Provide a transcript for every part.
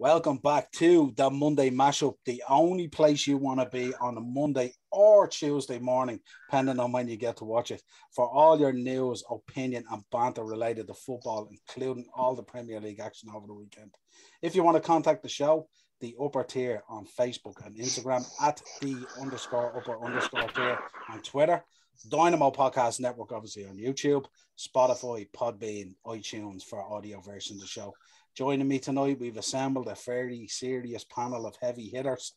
Welcome back to the Monday Mashup, the only place you want to be on a Monday or Tuesday morning, depending on when you get to watch it, for all your news, opinion, and banter related to football, including all the Premier League action over the weekend. If you want to contact the show, the upper tier on Facebook and Instagram, at _upper_tier on Twitter, Dynamo Podcast Network, obviously on YouTube, Spotify, Podbean, iTunes for audio version of the show. Joining me tonight, we've assembled a fairly serious panel of heavy hitters.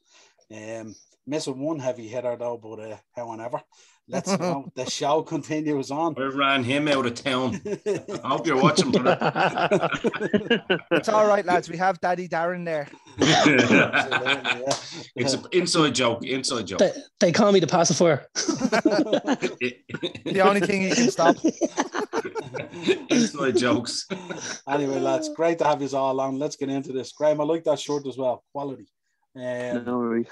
Missing one heavy hitter though, but however, let's go. The show continues on. I ran him out of town. I hope you're watching for that. It's all right, lads. We have Daddy Darren there. Absolutely, yeah. It's an inside joke. Inside joke. They call me the pacifier. The only thing you can stop. Inside jokes. Anyway, lads, great to have you all on. Let's get into this. Graham, I like that shirt as well. Quality. No worries.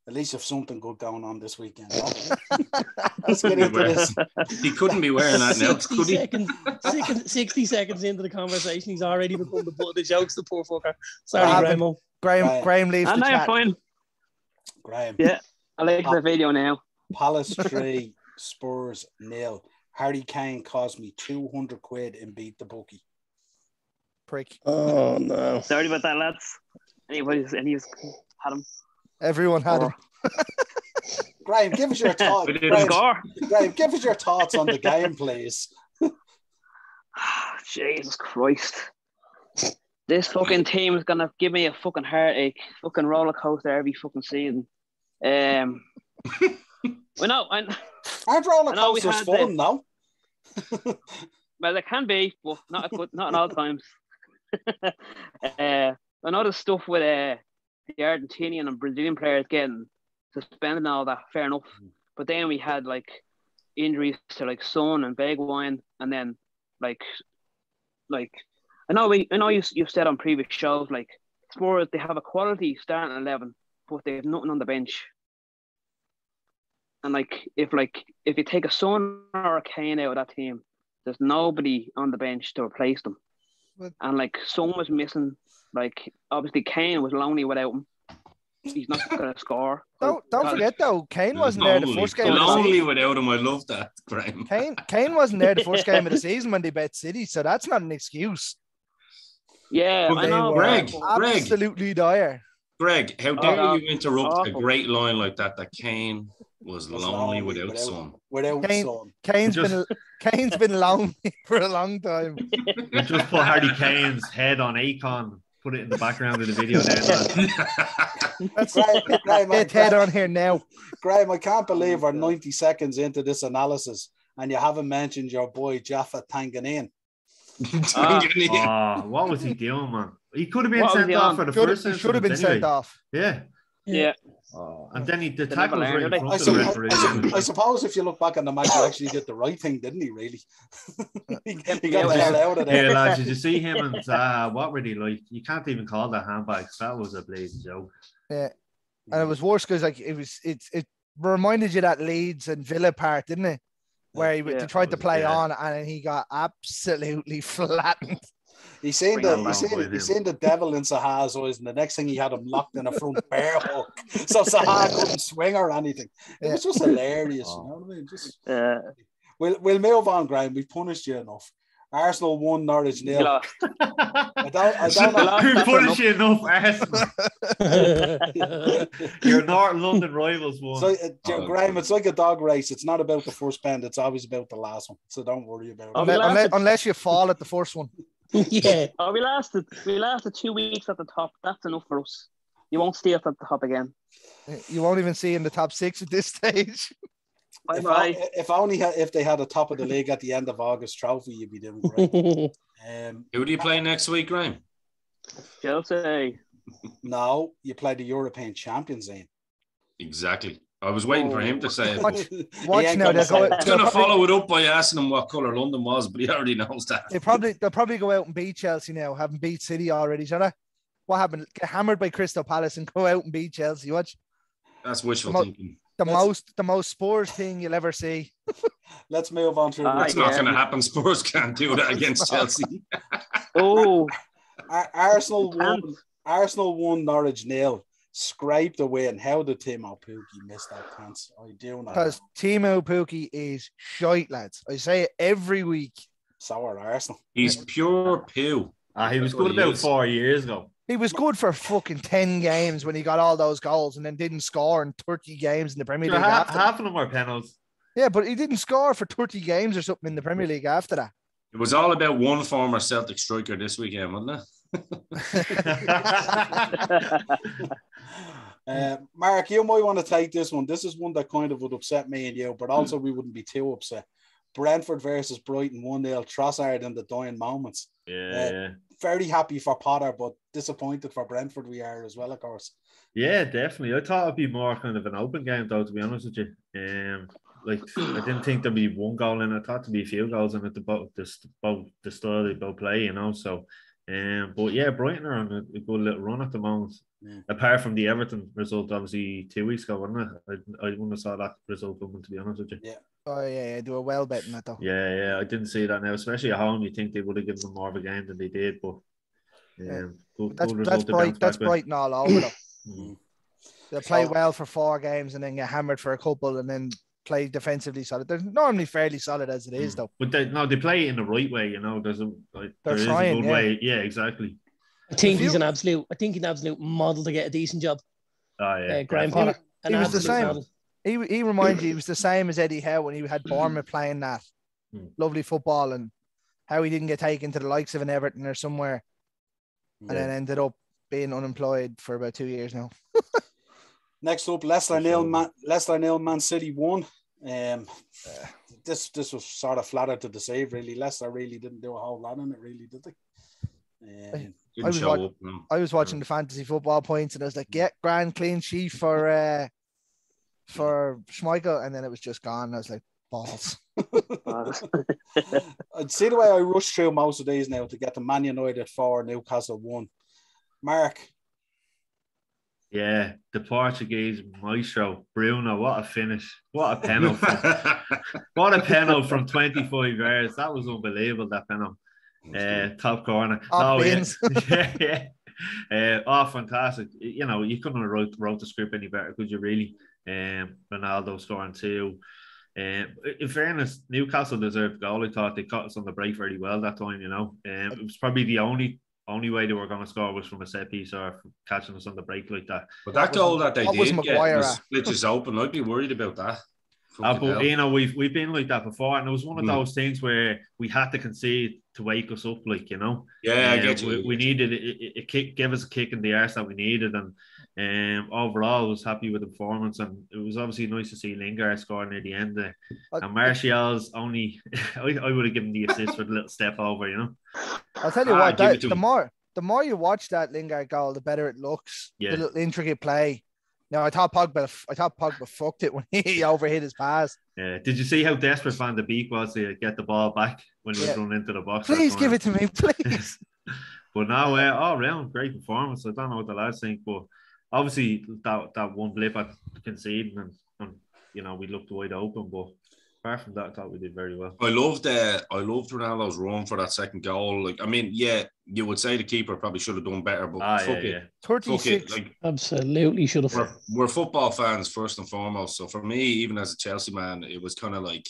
At least have something good going on this weekend. Let's get into this. He couldn't be wearing that now, could he? 60 seconds into the conversation, he's already become the butt of the jokes, the poor fucker. Sorry, Graham leaves the chat. Fine. Graham. Yeah, I like the video now. Palace 3, Spurs 0. Harry Kane cost me 200 quid and beat the bookie. Prick. Oh, no. Sorry about that, lads. Anybody's had him. Everyone had him. Graham, give us your thoughts. Graham, give us your thoughts on the game, please. Jesus Christ. This fucking team is going to give me a fucking heartache. Fucking roller coaster every fucking season. Aren't roller coasters fun, no? Well, it can be, but not at all times. I know the stuff with the Argentinian and Brazilian players getting suspended and all that, fair enough. But then we had like injuries to like Son and Bergwijn, and then like I know you've said on previous shows, like Spurs, they have a quality starting 11, but they have nothing on the bench. And if you take a Son or a Kane out of that team, there's nobody on the bench to replace them. And like Son was missing. Like obviously Kane was lonely without him. He's not going to score. Don't forget though, Kane wasn't there the first game. Lonely without him. I love that, Graham. Kane wasn't there the first game of the season when they bet City, so that's not an excuse. Yeah, but I know. Greg, absolutely dire. Greg, how dare you interrupt a great line like that? That Kane was lonely without Son. Kane's been lonely for a long time. We just put Harry Kane's head on Akon. Put it in the background of the video there. That's Graham, head on here now. Graham, I can't believe we're 90 seconds into this analysis and you haven't mentioned your boy Jaffa Tanganin. What was he doing, man? He could have been sent off for the first instance. He should have been sent off. Yeah. And then the tackle was right in front of the referee. I suppose if you look back on the match, he actually did the right thing, didn't he, really? he got the hell out of there. Yeah, lads, did you see him and Zaha? What were they like? You can't even call that handbags. That was a blazing joke. Yeah. And it was worse because it reminded you that Leeds and Villa part, didn't it? Where he tried to play on and he got absolutely flattened. He's seen the devil in Zaha's eyes, and the next thing he had him locked in a front bear hook, so Zaha couldn't swing or anything. It was just hilarious. You know what I mean? We'll move on, Graham. We've punished you enough. Arsenal 1, Norwich 0. I don't know. Who punished you enough, Arsenal? Your North London rivals won. So, Graham, it's like a dog race. It's not about the first bend. It's always about the last one. So don't worry about it. Unless you fall at the first one. Yeah. We lasted 2 weeks at the top. That's enough for us. You won't stay up at the top again. You won't even see in the top 6 at this stage. If they had a top of the league at the end of August trophy, you'd be doing great. Who do you play next week, Graham? Chelsea. No, you play the European champions in. Exactly. I was waiting for him to say it. Watch now. He's going to follow it up by asking him what colour London was, but he already knows that. They'll probably go out and beat Chelsea now, having beat City already, shall I? What happened? Get hammered by Crystal Palace and go out and beat Chelsea. Watch. That's wishful thinking. The most Spurs thing you'll ever see. Let's move on to. That's not going to happen. Spurs can't do that against Chelsea. Oh, Arsenal won. Arsenal 1, Norwich 0. Scraped away, and how did Timo Pukki miss that chance? I do not. Because Timo Pukki is shite, lads. I say it every week. So are Arsenal. He's pure poo. He was good about 4 years ago. He was good for fucking 10 games when he got all those goals and then didn't score in 30 games in the Premier League. Half of them were penalties. Yeah, but he didn't score for 30 games or something in the Premier League after that. It was all about one former Celtic striker this weekend, wasn't it? Mark, you might want to take this one. This is one that kind of would upset me and you, but also we wouldn't be too upset. Brentford versus Brighton 1-0, Trossard in the dying moments. Yeah. Very happy for Potter, but disappointed for Brentford we are as well, of course. Yeah, definitely. I thought it'd be more kind of an open game, though, to be honest with you. I didn't think there'd be one goal in it. I thought there'd be a few goals in it, both the style they both play, you know. So, but yeah, Brighton are on a good little run at the moment. Yeah. Apart from the Everton result, obviously 2 weeks ago, wasn't it? I wouldn't have saw that result coming, to be honest with you. Yeah. Oh yeah, they were well betting that though. Yeah, I didn't see that now, especially at home. You think they would have given them more of a game than they did, but that's Brighton all over though. They play well for 4 games and then get hammered for a couple and then play defensively solid. They're normally fairly solid as it is though. But they play it in the right way, you know. There is a good way. Yeah, exactly. I think he's an absolute model to get a decent job. Oh yeah, Graham Potter. He was the same. Model. He reminds you, he was the same as Eddie Howe when he had Bournemouth playing that lovely football, and how he didn't get taken to the likes of an Everton or somewhere, and then ended up being unemployed for about 2 years now. Next up, Leicester 0, Man City 1. This was sort of flattered to deceive, really. Leicester really didn't do a whole lot in it, really, did they? I was watching the fantasy football points, and I was like, "Yeah, grand clean sheet for Schmeichel," and then it was just gone. I was like, balls. I'd see the way I rushed through most of these now to get to Man United 4, Newcastle 1. Mark. Yeah, the Portuguese maestro, Bruno, what a finish. What a penalty. What a penalty from 25 yards. That was unbelievable, that penalty. Top corner. Fantastic. You know, you couldn't have wrote the script any better, could you really? Ronaldo scoring 2. In fairness, Newcastle deserved the goal. I thought they caught us on the break very well that time, you know. It was probably the only way they were going to score was from a set piece or catching us on the break like that. But that goal that they did was split us open. I'd be worried about that. But you know, we've been like that before, and it was one of those things where we had to concede to wake us up, like, you know. Yeah, I get you. We needed a kick, give us a kick in the arse that we needed, and overall, I was happy with the performance, and it was obviously nice to see Lingard score near the end. And Martial's only, I would have given the assist for the little step over, you know. I'll tell you what, the more you watch that Lingard goal, the better it looks. Yeah. The little intricate play. No, I thought Pogba fucked it when he overhit his pass. Yeah. Did you see how desperate Van de Beek was to get the ball back when he was running into the box? Please give it to me, please. But now, all round, great performance. I don't know what the lads think, but obviously that one blip at conceding and you know, we looked wide open, but apart from that, I thought we did very well. I loved Ronaldo's run for that second goal. Like, I mean, yeah, you would say the keeper probably should have done better, but fuck it. 36. Like, absolutely should have. We're football fans first and foremost. So for me, even as a Chelsea man, it was kind of like,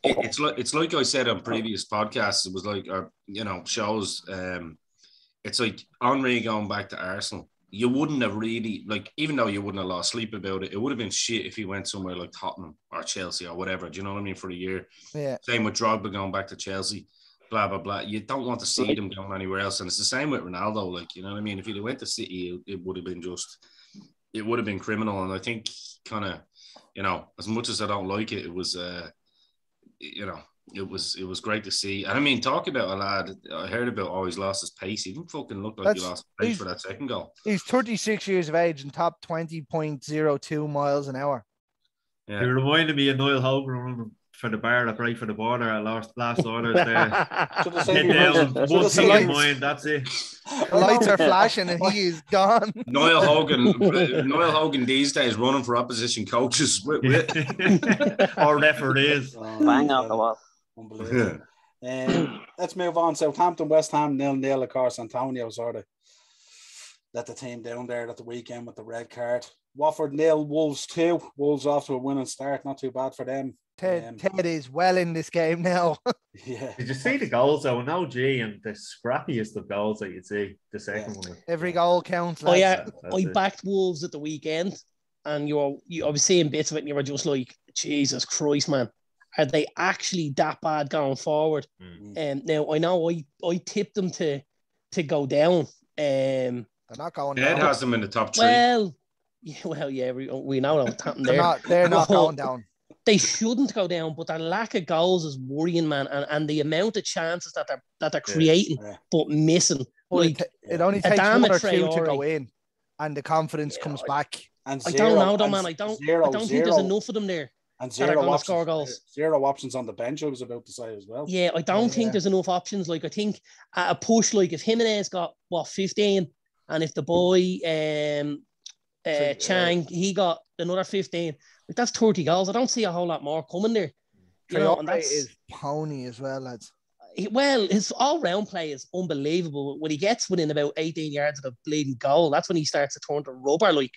it's like I said on previous podcasts. It was like, you know, shows. It's like Henry going back to Arsenal. You wouldn't have really, like, even though you wouldn't have lost sleep about it, it would have been shit if he went somewhere like Tottenham or Chelsea or whatever. Do you know what I mean? For a year. Yeah. Same with Drogba going back to Chelsea, blah, blah, blah. You don't want to see them going anywhere else. And it's the same with Ronaldo. Like, you know what I mean? If he went to City, it would have been criminal. And I think kind of, you know, as much as I don't like it, it was, you know, it was great to see. And I mean, talk about a lad, I heard about he's lost his pace. He didn't fucking look like he lost his pace for that second goal. He's 36 years of age and top 20.02 miles an hour. Yeah. He reminded me of Niall Hogan running for the bar that break for the border at last orders there. Hit down, one thing in mind, that's it. The lights are flashing and he is gone. Niall Hogan these days running for opposition coaches. Or referees. Bang out the wall. Unbelievable. Let's move on. Southampton, West Ham 0-0, of course. Antonio sort of let the team down there at the weekend with the red card. Watford 0, Wolves 2. Wolves off to a winning start. Not too bad for them. Ted is well in this game now. Yeah. Did you see the goals though? An OG and the scrappiest of goals that you'd see. The second one. Every goal counts. Lads. I backed Wolves at the weekend, and I was seeing bits of it, and you were just like, Jesus Christ, man. Are they actually that bad going forward? Now I know I tipped them to go down. They're not going down. Ed has them in the top 3. They're We know what's happening there. They're not going down. They shouldn't go down, but their lack of goals is worrying, man, and the amount of chances that they're creating but missing. Like, it only takes one or two to go in, and the confidence comes back. And I don't know, though, man. I don't think there's enough of them there. And that are going to score goals. Zero options on the bench, I was about to say as well. Yeah, I don't think there's enough options. Like, I think at a push, like if Jimenez got 15, and if the boy Chang he got another 15, like that's 30 goals. I don't see a whole lot more coming there. You know, and that's is pony as well, lads. Well, his all-round play is unbelievable. When he gets within about 18 yards of the bleeding goal, that's when he starts to turn to rubber, like,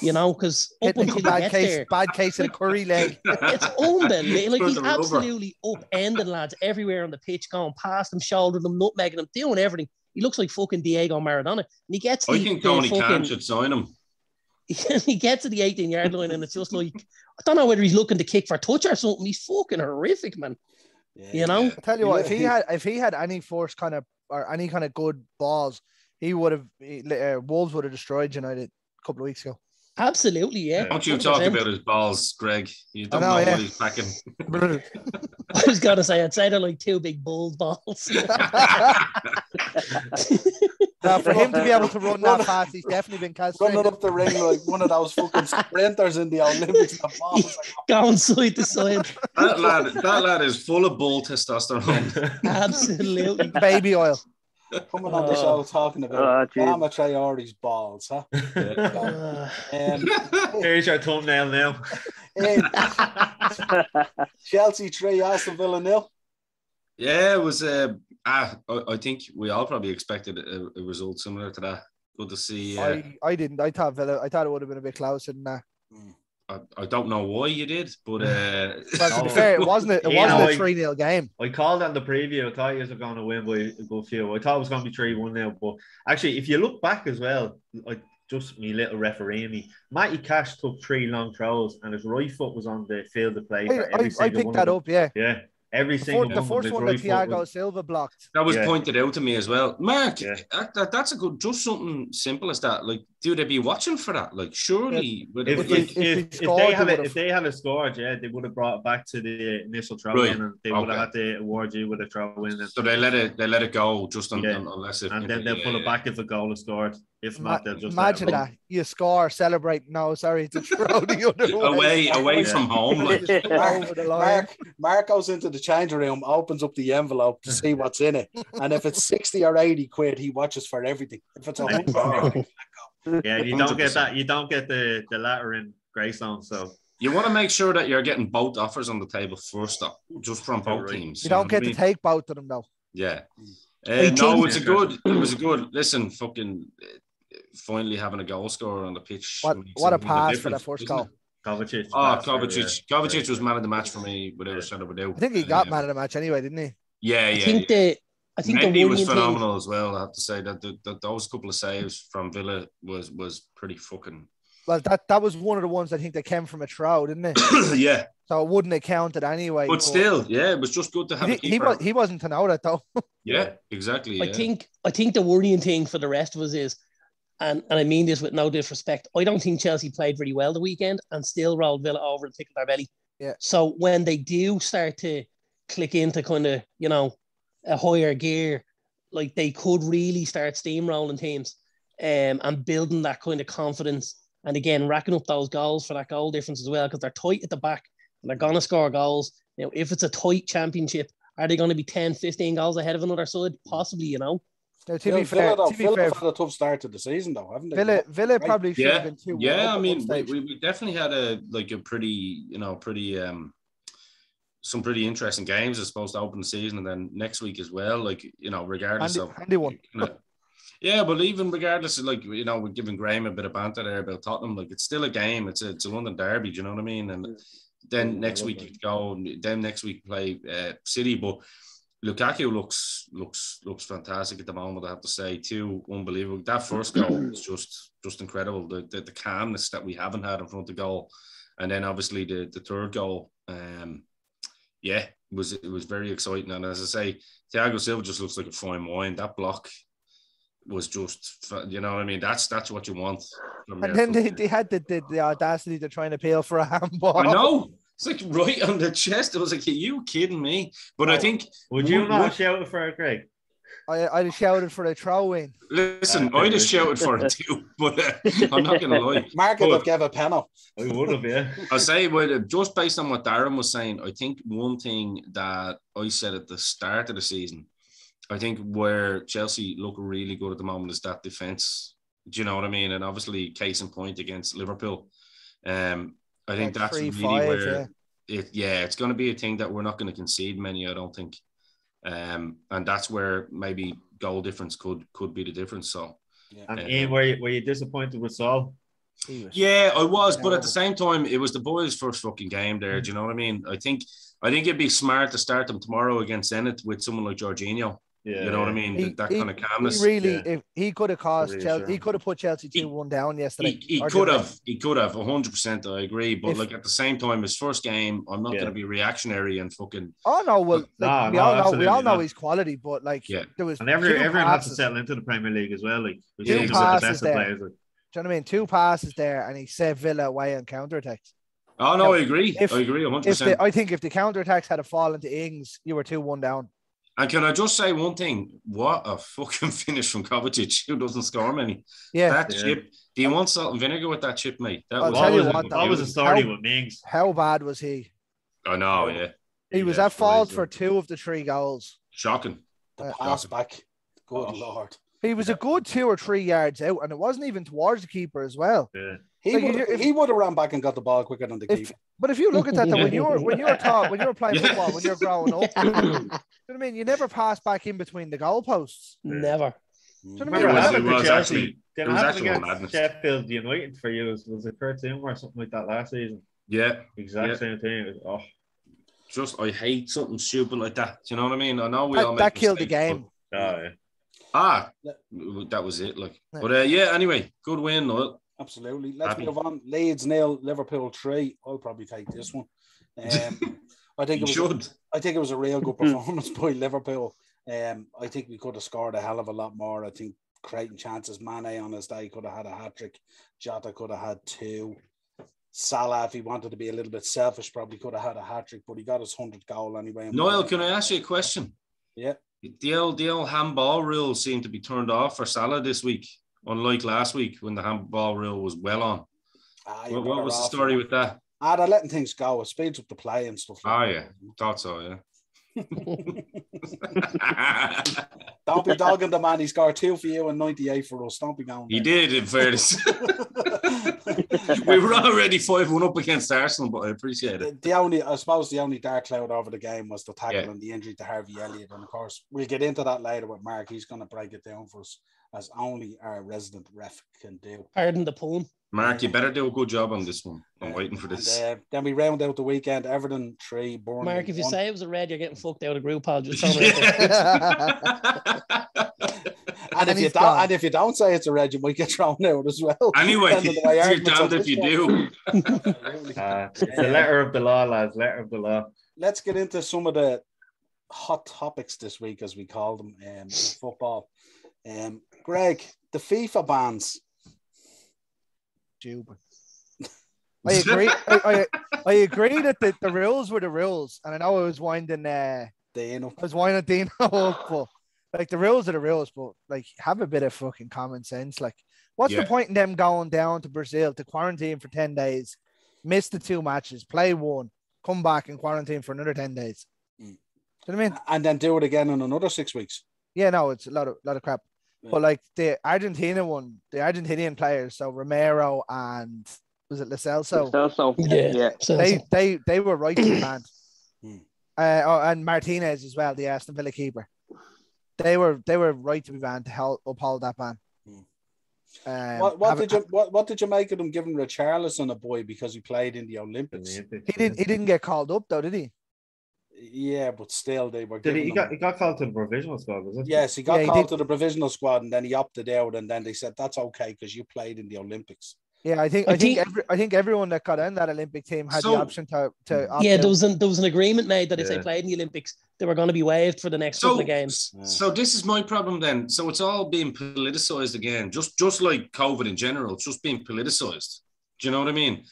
you know, because up until he gets there, bad case of the curry leg. It's unbelievable. Like, he's absolutely upending lads everywhere on the pitch, going past them, shouldering them, nutmegging them, doing everything. He looks like fucking Diego Maradona. And he gets I think Tony Khan should sign him. He gets to the 18-yard line, and it's just like, I don't know whether he's looking to kick for a touch or something. He's fucking horrific, man. Yeah, you know, I tell you what, if he had any force kind of or any kind of good balls, he would have Wolves would have destroyed United a couple of weeks ago. Absolutely, yeah. Don't you 100%. Talk about his balls, Greg. You don't know what he's packing. I was gonna say, I'd say they're like 2 big bull balls. Now, for him to be able to run that fast, he's definitely been castrated. Running up the ring like one of those fucking sprinters in the Olympics. Going side to side. That lad is full of bull testosterone. Absolutely. Baby oil. Coming on the show talking about Adama Traore's balls, huh? Here's your thumbnail now. Chelsea 3, Aston Villa 0. Yeah, it was. I think we all probably expected a result similar to that. Good to see. I didn't. I thought it would have been a bit closer than that. I don't know why you did, but well, to be fair, it wasn't a 3-0 game. I called on the preview. I thought you were going to win by a good few. I thought it was going to be 3-1 now, but actually, if you look back as well, just me little referee, Matty Cash took 3 long throws, and his right foot was on the field of play. I picked that up. Yeah. Every single the first one that Thiago Silva blocked. That was pointed out to me as well. Mark, that's a good, just something simple as that. Like, do they be watching for that? Like, surely, if they had scored, they would have brought it back to the initial throw in, and they would have had to award you with a throw in. So they let it go just unless it, and then they'll pull it back if a goal is scored. If not, they'll just imagine that you score, celebrate. No, sorry, to throw the other way. away from home. Like. Mark goes into the changing room, opens up the envelope to see what's in it, and if it's 60 or 80 quid, he watches for everything. If it's 100, you don't get that. You don't get the latter in Greystone. So you want to make sure that you're getting both offers on the table first, though, just from both teams. You don't get to take both of them, though. Yeah. No, it was a good. Listen, fucking. Finally having a goal scorer on the pitch. What a pass for that first goal. Kovacic. Kovacic was man of the match for me without a shadow of a doubt. I think he got man of the match anyway, didn't he? Yeah. I think Mendy was phenomenal as well. I have to say that those couple of saves from Villa was pretty fucking. Well, that was one of the ones I think that came from a throw, didn't it? Yeah. So it wouldn't have counted anyway. But still, it was just good to have a keeper. He wasn't to know that though. Yeah, exactly. I think the worrying thing for the rest of us is, and I mean this with no disrespect, I don't think Chelsea played very well the weekend and still rolled Villa over and tickled our belly. Yeah. So when they do start to click into kind of, you know, a higher gear, like they could really start steamrolling teams and building that kind of confidence. And again, racking up those goals for that goal difference as well, because they're tight at the back and they're going to score goals. You know, if it's a tight championship, are they going to be 10, 15 goals ahead of another side? Possibly, you know. Now, to be fair, Villa had a tough start to the season, though, haven't they? Villa probably should have been 2-1. Yeah, I mean, we definitely had some pretty interesting games, I suppose, to open the season, and then next week as well. Like, you know, regardless of handy one. Yeah, but even regardless of, like, you know, we're giving Graham a bit of banter there about Tottenham, like, it's still a game. It's a London derby, do you know what I mean? And then next week you go, then next week play City. But Lukaku looks fantastic at the moment, I have to say, too. Unbelievable. That first goal was just incredible. The calmness that we haven't had in front of goal. And then obviously the third goal, it was very exciting. And as I say, Thiago Silva just looks like a fine wine. That block was just, you know what I mean? That's what you want. And then they had the audacity to try and appeal for a handball. I know. It's like right on the chest. I was like, are you kidding me? But I think... Would you not shout for it, Greg? I'd have shouted for a throw-in. Listen, I'd have shouted for it too, but I'm not going to lie. Mark would have given a penalty. I would have, yeah. I'll say, just based on what Darren was saying, I think one thing that I said at the start of the season, I think where Chelsea look really good at the moment is that defence. Do you know what I mean? And obviously, case in point against Liverpool. I think that's really where it's going to be a thing that we're not going to concede many, I don't think. And that's where maybe goal difference could be the difference. So, and Ian, were you disappointed with Saul? Yeah, I was, but at the same time, it was the boys' first fucking game there. Do you know what I mean? I think it'd be smart to start them tomorrow against Zenit with someone like Jorginho. Yeah, you know what I mean? That kind of calmness. If he could have cost Chelsea, he could have put Chelsea 2-1 down yesterday. He could have 100%. I agree, but like at the same time, his first game, I'm not going to be reactionary and fucking. Oh no, well, we all know his quality, but like there was, and everyone has to settle into the Premier League as well. Like two passes there. Players, like. Do you know what I mean? 2 passes there, and he saved Villa away on counterattacks. Oh no, I agree. I agree 100%. I think if the counterattacks had fallen to Ings, you were 2-1 down. And can I just say one thing? What a fucking finish from Kovacic, who doesn't score many. Yeah. That chip. Do you want salt and vinegar with that chip, mate? That was a story with Mings. How bad was he? I know, yeah. He was at fault for 2 of the 3 goals. Shocking. The pass back. Good Lord. He was a good 2 or 3 yards out, and it wasn't even towards the keeper as well. Yeah. He would have run back and got the ball quicker than the keeper. But if you look at that, though, when you were playing football, when you were growing up, you know what I mean? You never pass back in between the goalposts. Never. Do you know what I mean? It was actually Sheffield United for you was it Kurt Zouma or something like that last season? Yeah, exact same thing. Just I hate something stupid like that. Do you know what I mean? I know we all that killed the game. But, that was it. Like, but anyway, good win, Noel. Absolutely. Let's move on. Leeds 0, Liverpool 3. I'll probably take this one. I think it was a real good performance by Liverpool. I think we could have scored a hell of a lot more. I think creating chances. Mane on his day could have had a hat-trick. Jota could have had 2. Salah, if he wanted to be a little bit selfish, probably could have had a hat-trick, but he got his 100th goal anyway. Noel, can I ask you a question? Yeah. The old handball rule seemed to be turned off for Salah this week, unlike last week when the handball rule was well on. What was the story with that? They're letting things go. It speeds up the play and stuff like that. Yeah. Thought so, yeah. Don't be dogging the man. He scored 2 for you and 98 for us. Don't be going there. He did, in fairness. We were already 5-1 up against Arsenal, but I appreciate it. I suppose the only dark cloud over the game was the tackle and the injury to Harvey Elliott. And of course, we'll get into that later with Mark. He's going to break it down for us, as only our resident ref can do. Pardon the pun. Mark, you better do a good job on this one. I'm waiting for this. And, then we round out the weekend. Everton 3, Bournemouth. Mark, if you 1. say it was a red, you're getting fucked out of group. I'll just tell you. And if you don't say it's a red, you might get thrown out as well. Anyway, you're damned if you do. It's a letter of the law, lads. Letter of the law. Let's get into some of the hot topics this week, as we call them, in football. Greg, the FIFA bans. I agree. I agree that the rules were the rules, and I know I was winding Dino up, but like the rules are the rules. But like, have a bit of fucking common sense. Like, what's the point in them going down to Brazil to quarantine for 10 days, miss the 2 matches, play 1, come back and quarantine for another 10 days? Do you know what I mean? And then do it again in another 6 weeks. Yeah, no, it's a lot of crap. Yeah. But like the Argentinian players, so Romero and was it Lo Celso? Yeah. They were right to banned. And Martinez as well, the Aston Villa keeper. they were right to be banned to uphold that ban. What did you make of them giving Richarlison a boy because he played in the Olympics? He didn't get called up though, did he? Yeah, but still they were. He got called to the provisional squad, was it? Yes, he got called to the provisional squad, and then he opted out, and then they said that's okay because you played in the Olympics. Yeah, I think everyone that got in that Olympic team had the option to opt yeah, out. there was an agreement made that if they played in the Olympics, they were going to be waived for the next couple of games. So this is my problem then. So it's all being politicized again, just like COVID in general. It's just being politicized. Do you know what I mean?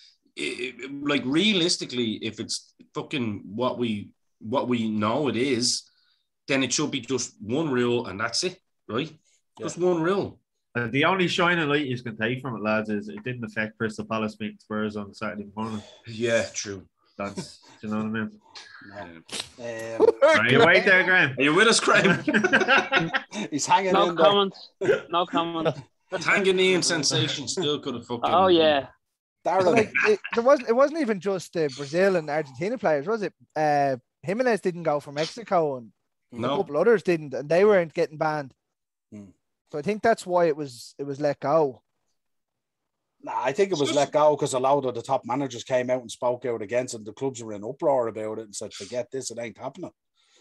Like realistically, if it's fucking what we know it is, then it should be just one rule and that's it, right? Yeah. Just one rule. The only shining light you can take from it, lads, is it didn't affect Crystal Palace beating Spurs on Saturday morning. Yeah, true. That's, do you know what I mean? Are you wait there, Graham? Are you with us, Graham? He's hanging no in comments. No comments. Tanganyika sensation still could have fucking. Oh yeah. Like, it wasn't even just the Brazil and Argentina players, was it? Jimenez didn't go for Mexico, and a couple others didn't, and they weren't getting banned. So I think that's why it was let go. Nah, I think it was let go because a lot of the top managers came out and spoke out against it. The clubs were in uproar about it and said, "Forget this, it ain't happening."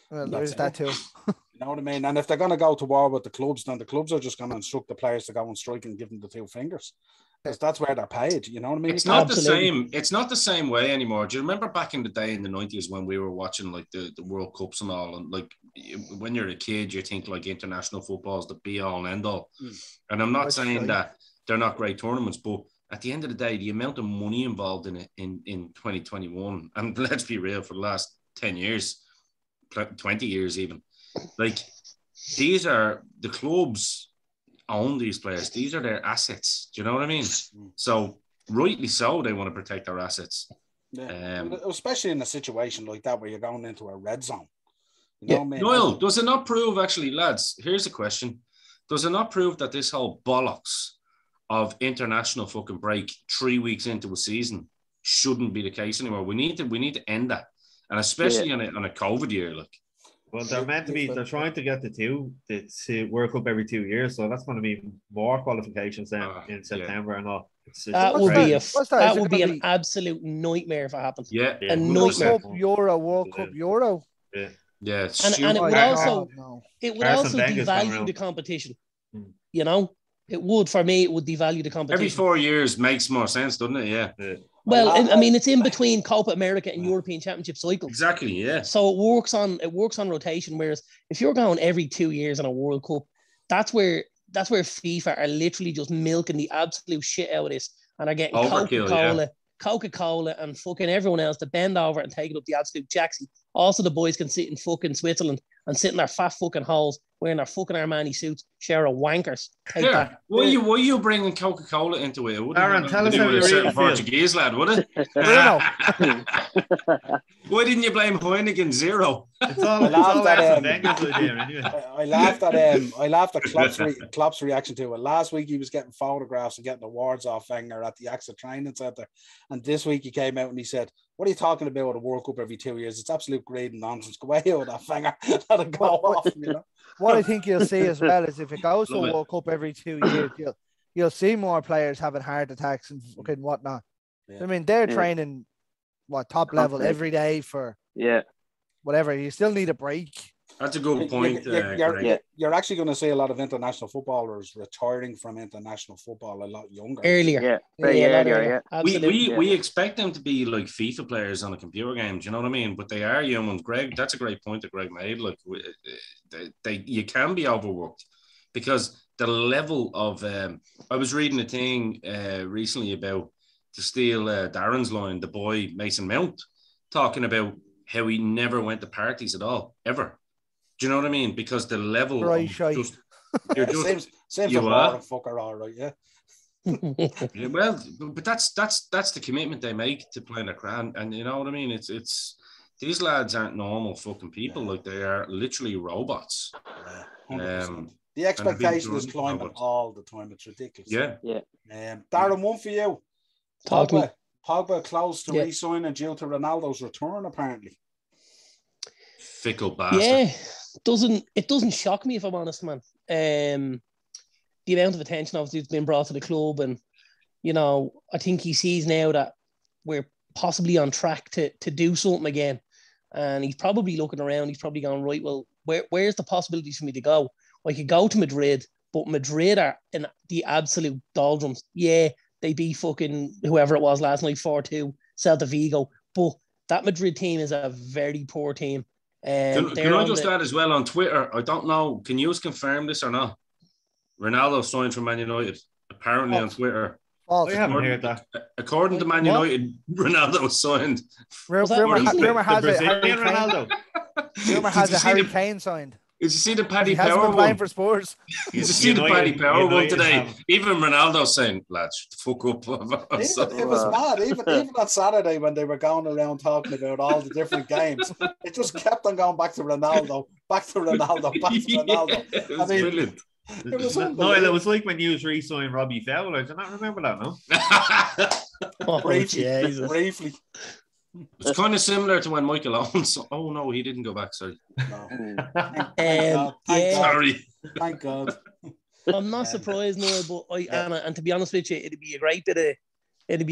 Well, there's that too. You know what I mean? And if they're going to go to war with the clubs, then the clubs are just going to instruct the players to go and strike and give them the two fingers. Because that's where they're paid. You know what I mean? It's not the same. It's not the same way anymore. Do you remember back in the day in the 90s when we were watching like the World Cups and all, and like when you're a kid, you think like international football is the be all and end all. And I'm not saying that they're not great tournaments, but at the end of the day, the amount of money involved in it in 2021, and let's be real, for the last 10 years, 20 years even, like these are the clubs own these players. These are their assets. Do you know what I mean? So rightly so, they want to protect their assets. Yeah. Especially in a situation like that where you're going into a red zone. You know what I mean? Noel, does it not prove, actually, lads, here's a question. Does it not prove that this whole bollocks of international fucking break 3 weeks into a season shouldn't be the case anymore? We need to end that. And especially on a COVID year, like. Well, they're meant to be. They're trying to get the World Cup every 2 years, so that's going to be more qualifications then in September and all. That would be an absolute nightmare if it happens. Yeah, a nightmare. World Cup Euro. Yeah, and it would also devalue the competition. You know, it would, for me. It would devalue the competition. Every 4 years makes more sense, doesn't it? Yeah. Well, I mean, it's in between Copa America and European Championship cycles. Exactly, yeah. So it works on rotation. Whereas if you're going every 2 years in a World Cup, that's where FIFA are literally just milking the absolute shit out of this and are getting Coca-Cola and fucking everyone else to bend over and take it up the absolute Jackson. Also, the boys can sit in fucking Switzerland and sit in their fat fucking holes wearing their fucking Armani suits, share of wankers. Take that. Why are you bringing Coca-Cola into it? Aaron, tell us how you're Portuguese lad, would it? Why didn't you blame Heineken Zero? It's all anyway. I laughed at Klopp's reaction to it. Last week he was getting photographs and getting awards off Wenger at the AXA training centre, and this week he came out and he said, "What are you talking about a World Cup every 2 years? It's absolute greed and nonsense. Go away with that Wenger. Let it go off." You know? What I think you'll see as well is if it goes to a World Cup every 2 years, you'll see more players having heart attacks and fucking whatnot. Yeah. I mean, they're training top level every day for whatever. You still need a break. That's a good point. You're actually going to see a lot of international footballers retiring from international football a lot younger. Earlier. We expect them to be like FIFA players on a computer game. Do you know what I mean? But they are young ones. Greg, that's a great point that Greg made. Like, you can be overworked because the level of. I was reading a thing recently about, to steal Darren's line, the boy Mason Mount, talking about how he never went to parties at all, ever. Do you know what I mean? Because the level you're seems a boring fucker, all right, yeah. Yeah, well, but that's the commitment they make to playing a crowd, and you know what I mean. It's these lads aren't normal fucking people. Like, they are literally robots. The expectation is climbing all the time. It's ridiculous. Yeah. Darren, one for you. Pogba close to re-signing due to Ronaldo's return, apparently. Fickle bastard. Yeah, doesn't shock me, if I'm honest, man. The amount of attention obviously has been brought to the club, and you know, I think he sees now that we're possibly on track to do something again, and he's probably looking around. He's probably going, right, well, where's the possibilities for me to go? I could go to Madrid, but Madrid are in the absolute doldrums. Yeah, they beat fucking whoever it was last night 4-2, Celta Vigo, but that Madrid team is a very poor team. Can I just add as well on Twitter? I don't know. Can you confirm this or not? Ronaldo signed for Man United. Apparently on Twitter. I haven't heard that. According to Man United, Ronaldo signed. Rumor has it. Ronaldo. Rumor has it. Harry Kane signed. Did you see the Paddy He hasn't Power been playing one? for Spurs. Did you see the Paddy Power one today? Even Ronaldo saying, "Lads, fuck up." It was mad. Even on Saturday when they were going around talking about all the different games, it just kept on going back to Ronaldo, back to Ronaldo, back to Ronaldo. It was brilliant. It was it was like when you was re-signed Robbie Fowler. Do you not remember that? No. Briefly. It's kind of similar to when Michael Owens. Oh no, he didn't go back. Sorry. No. Sorry. Thank God. I'm not surprised, Noel, but and to be honest with you, it'd be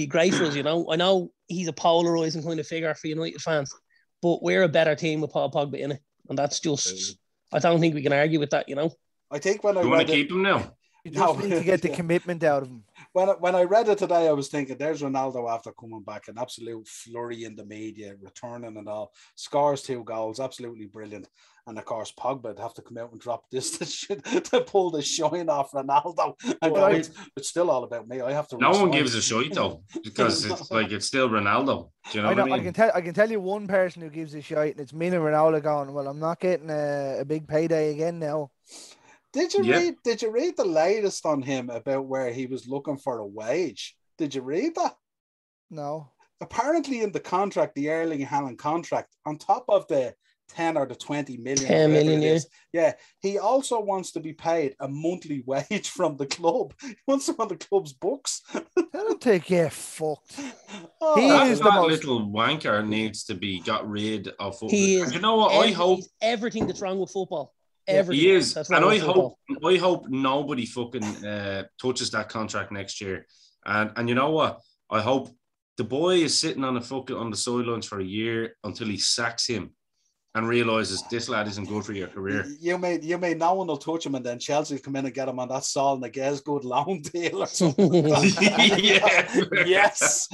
great for us, you know. I know he's a polarizing kind of figure for United fans, but we're a better team with Paul Pogba in it, and that's just. I don't think we can argue with that, you know. I think when I want to keep him now. You just need to get the commitment out of him. When I read it today, I was thinking, there's Ronaldo after coming back, an absolute flurry in the media, returning and all, scores 2 goals, absolutely brilliant. And of course, Pogba would have to come out and drop this to pull the shine off Ronaldo. And it's still all about me. I have to. No one gives a shite though, because it's still Ronaldo. Do you know what I mean? I can tell you one person who gives a shite, and it's me and Ronaldo going, well, I'm not getting a big payday again now. Did you read the latest on him about where he was looking for a wage? Did you read that? No. Apparently in the contract, the Erling Haaland contract, on top of the 10 or the 20 million. 10 million, yeah. He also wants to be paid a monthly wage from the club. He wants to on the club's books. I don't think you're fucked. That little wanker needs to be got rid of football. He is. You know what? I hope everything that's wrong with football. Everything. He is, and I hope nobody fucking touches that contract next year. And you know what? I hope the boy is sitting on the sidelines for a year until he sacks him and realizes this lad isn't good for your career. You may no one will touch him, and then Chelsea will come in and get him on that Saul Niguez good loan deal or something. Yes.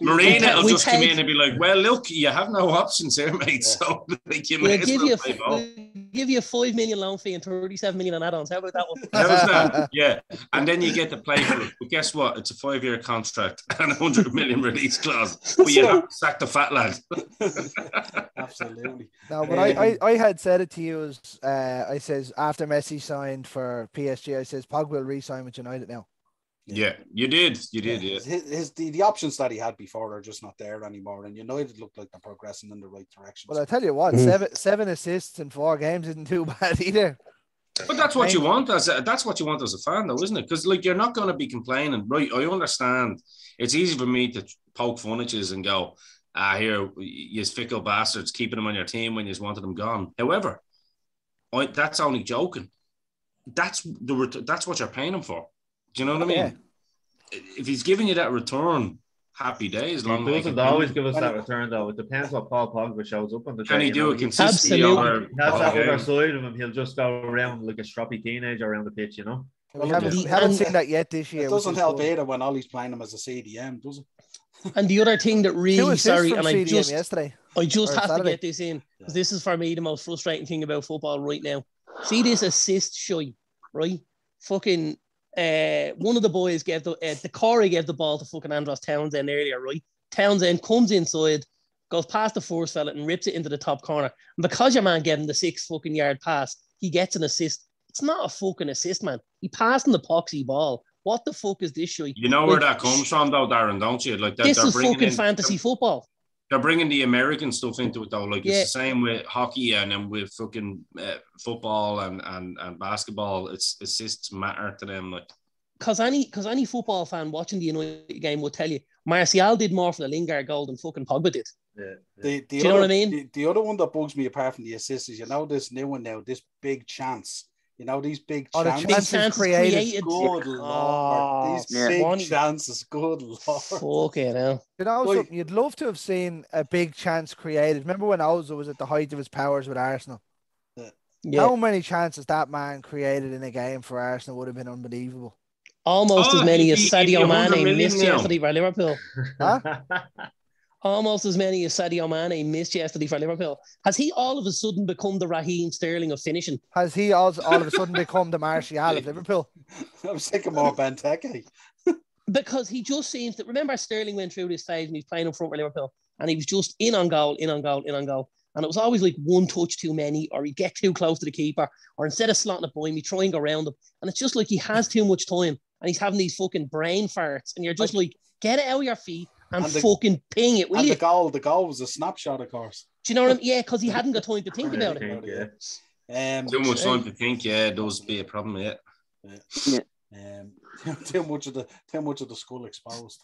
Marina will just come in and be like, "Well, look, you have no options here, mate." Yeah. So we'll give you a 5 million loan fee and 37 million on add-ons. How about that one? How was that? Yeah, and then you get to play for it. But guess what? It's a 5-year contract and 100 million release clause. But you have to sack the fat lad. Absolutely. No, but I had said it to you as I says after Messi signed for PSG, I says Pogba will re-sign with United now. Yeah, you did. Yeah. The options that he had before are just not there anymore, and United looked like they're progressing in the right direction. Well, I tell you what, seven assists in 4 games isn't too bad either. But that's what you want as a fan, though, isn't it? Because you're not going to be complaining, right? I understand. It's easy for me to poke fun at you and go, here, you fickle bastards, keeping them on your team when you wanted them gone. However, that's only joking. That's what you're paying him for. Do you know what I mean? Yeah. If he's giving you that return, happy days. He doesn't always give us that return, though. It depends what Paul Pogba shows up on the day. Can he do it consistently? Absolutely. He has that other side of him. He'll just go around like a stroppy teenager around the pitch, you know? We haven't seen that yet this year. It doesn't help either when Ollie's playing him as a CDM, does it? And the other thing that really, I just have to get this in, because this is for me the most frustrating thing about football right now. See this assist shy, right? Fucking one of the boys gave the Corey gave the ball to fucking Andros Townsend earlier, right? Townsend comes inside, goes past the first fella and rips it into the top corner. And because your man gave him the 6 fucking yard pass, he gets an assist. It's not a fucking assist, man. He passed in the poxy ball. What the fuck is this shit? You know where that comes from, though, Darren, don't you? Like this is fucking fantasy football. They're bringing the American stuff into it, though. Like it's the same with hockey and then with fucking football and basketball. It's assists matter to them, like. Because any football fan watching the United game will tell you, Martial did more for the Lingard goal than fucking Pogba did. Yeah. Do you know what I mean? The other one that bugs me apart from the assists is, this new one now, this big chance. These big chances. The chances created. Good Lord. These big chances. Good Lord. Fucking hell. Something you'd love to have seen a big chance created. Remember when Ozil was at the height of his powers with Arsenal? Yeah. How many chances that man created in a game for Arsenal would have been unbelievable. Almost as many as Sadio Mane missed yesterday for Liverpool. Huh? Almost as many as Sadio Mane missed yesterday for Liverpool. Has he all of a sudden become the Raheem Sterling of finishing? Has he all of a sudden become the Martial of Liverpool? I was thinking more Benteke. Because he just seems to... Remember Sterling went through this phase and he was playing in front for Liverpool and he was just in on goal. And it was always like one touch too many, or he'd get too close to the keeper, or instead of slotting it by him, he'd try and go around him. And it's just like he has too much time and he's having these fucking brain farts. And you're just like, get it out of your feet and fucking ping it, will you? The goal was a snapshot, of course. Do you know what I mean? Yeah, because he hadn't got time to think about it. Too much time to think, does be a problem, Too much of the skull exposed.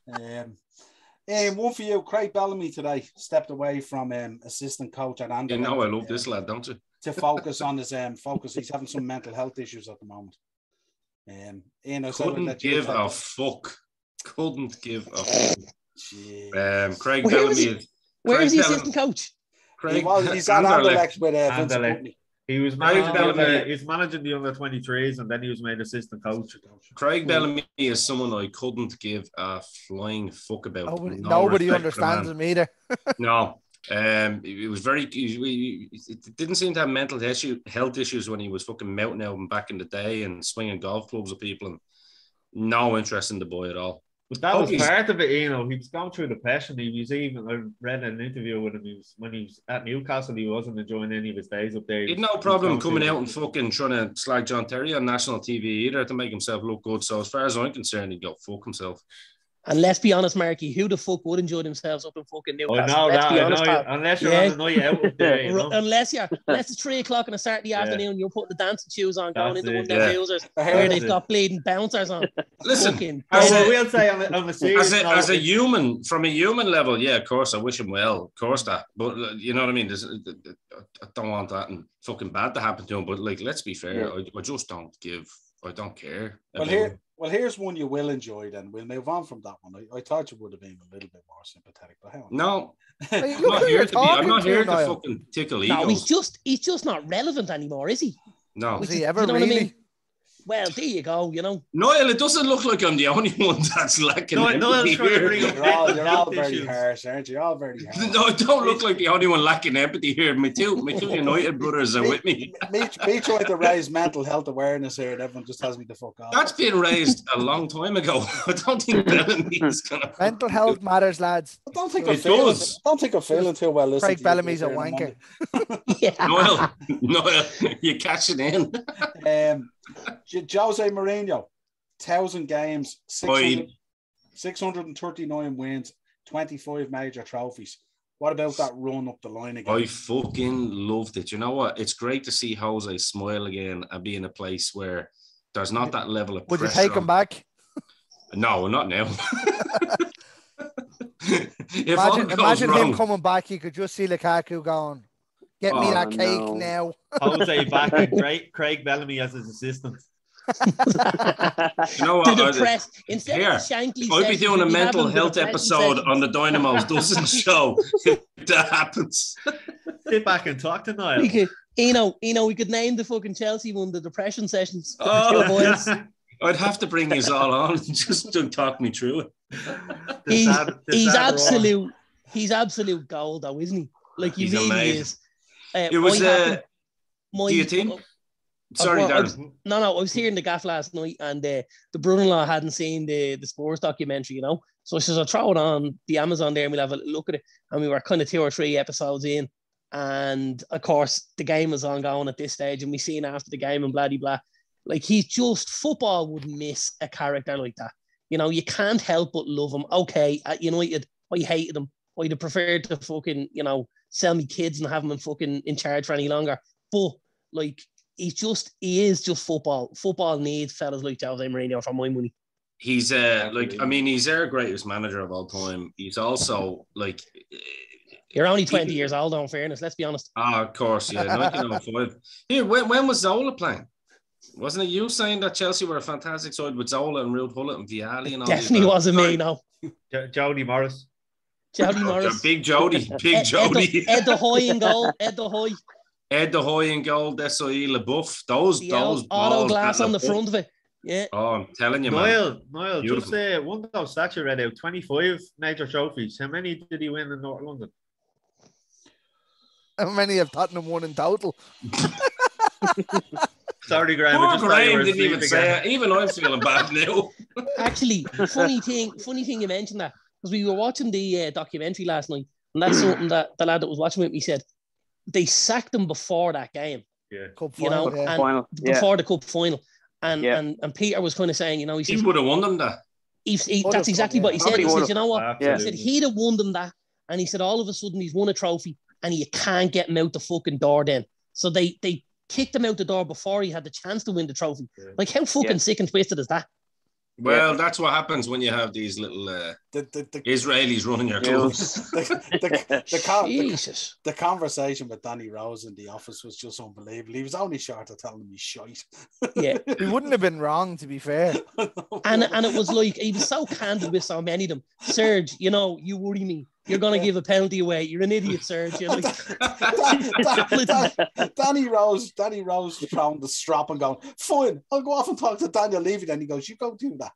One for you, Craig Bellamy today stepped away from assistant coach at Anderlecht. You know I love this lad, don't you? To focus on his focus. He's having some mental health issues at the moment. Couldn't give a fuck. Craig Bellamy. Where is the assistant coach? He's at Anderlecht with Vince Putney. He was managing the under 23s, and then he was made assistant coach. Craig Bellamy is someone I couldn't give a flying fuck about. Nobody understands him either. No, it was very. It didn't seem to have mental health issues when he was fucking melting out back in the day and swinging golf clubs at people, and no interest in the boy at all. But that was part of it, he was going through depression. He was even, I read an interview with him, when he was at Newcastle, he wasn't enjoying any of his days up there. He had no problem coming out and fucking trying to slag John Terry on national TV either to make himself look good. So as far as I'm concerned, he'd go fuck himself. And let's be honest, Marky, who the fuck would enjoy themselves up in fucking Newcastle? Oh, no, unless you're on the night out up there, Unless it's 3 o'clock on a Saturday afternoon, you're putting the dancing shoes on, going into one of their losers where they've got bleeding bouncers on. Listen, we'll say on the serious as a human, from a human level, yeah, of course, I wish him well, of course that. But you know what I mean? I don't want that and fucking bad to happen to him. But like, let's be fair, I just don't give. I don't care. Well, here's one you will enjoy. Then we'll move on from that one. I thought you would have been a little bit more sympathetic, but hang on. No, I'm not here to fucking tickle egos. No, he's just not relevant anymore, is he? No, was he ever really? What I mean? Well, there you go, Noel, it doesn't look like I'm the only one that's lacking. Noel's trying to bring up you're all very harsh, aren't you? All very harsh. No, I don't look like the only one lacking empathy here. My two United brothers are with me. Me trying to raise mental health awareness here, and everyone just has me the fuck off. That's been raised a long time ago. I don't think Bellamy's gonna. Mental health matters, lads. I don't think I'm feeling too well. Craig Bellamy's a wanker. Noel, you're catching in. Jose Mourinho, 1,000 games, 639 wins, 25 major trophies. What about that run up the line again? I fucking loved it. You know what? It's great to see Jose smile again and be in a place where there's not that level of pressure. Would you take him back? No, not now. Imagine him coming back. You could just see Lukaku going, get me that cake now. Jose back and Craig Bellamy as his assistant. You know what? Instead of Shankly, I'd be doing a mental health episode on the Dynamos doesn't show if that happens. Sit back and talk to Niall. We could name the fucking Chelsea one the depression sessions. I'd have to bring you all on and just to talk me through it. He's absolute gold though, isn't he? Like he really is. It was do you think? Sorry, Darren. No, I was here in the gaff last night, and the brother-in-law hadn't seen the sports documentary, So I says, I'll throw it on the Amazon there, and we'll have a look at it. And we were kind of 2 or 3 episodes in, and of course the game was ongoing at this stage, and we seen after the game and blah blah. Like football would miss a character like that. You can't help but love him. Okay, at United, I hated him. I'd have preferred to fucking sell me kids and have him in charge for any longer. But like. He is just football. Football needs fellas like Jose Mourinho for my money. He's like, I mean, he's our greatest manager of all time. He's also like, you're only 20 years old, in fairness. Let's be honest. Ah, of course, yeah, 1905. Here, when was Zola playing? Wasn't it you saying that Chelsea were a fantastic side with Zola and Real Pullet and Vialli and all? Definitely wasn't me, no. Jody Morris. Jody Morris. Big Jody. Big Jody. Ed De Hoy in goal. Ed De Hoy. Ed De Hoy in goal. Desai LeBuff. Those auto glass on the front of it. Yeah. Oh, I'm telling you, man. Niall, just one of those stats you read out, 25 major trophies. How many did he win in North London? How many have Tottenham won in total? Sorry, Graham. Poor Graham didn't even say it. Even I'm feeling bad now. Actually, funny thing you mentioned that, because we were watching the documentary last night, and that's something that the lad that was watching with me said. They sacked him before that game. Yeah. Cup final, before the cup final. And Peter was kind of saying, you know, he would have won them that. That's exactly what he said. He said, you know what? Absolutely. He said he'd have won them that. And he said all of a sudden he's won a trophy and you can't get him out the fucking door then. So they kicked him out the door before he had the chance to win the trophy. Yeah. Like, how fucking sick and twisted is that? Well, that's what happens when you have these little Israelis running your clubs. The conversation with Danny Rose in the office was just unbelievable. He was only short of telling me shite. Yeah, he wouldn't have been wrong, to be fair. And it was like, he was so candid with so many of them. Serge, you know, you worry me. You're going to give a penalty away. You're an idiot, Serge. You're like... Danny Rose throwing the strap and going, fine, I'll go off and talk to Daniel Levy. Then he goes, you go do that.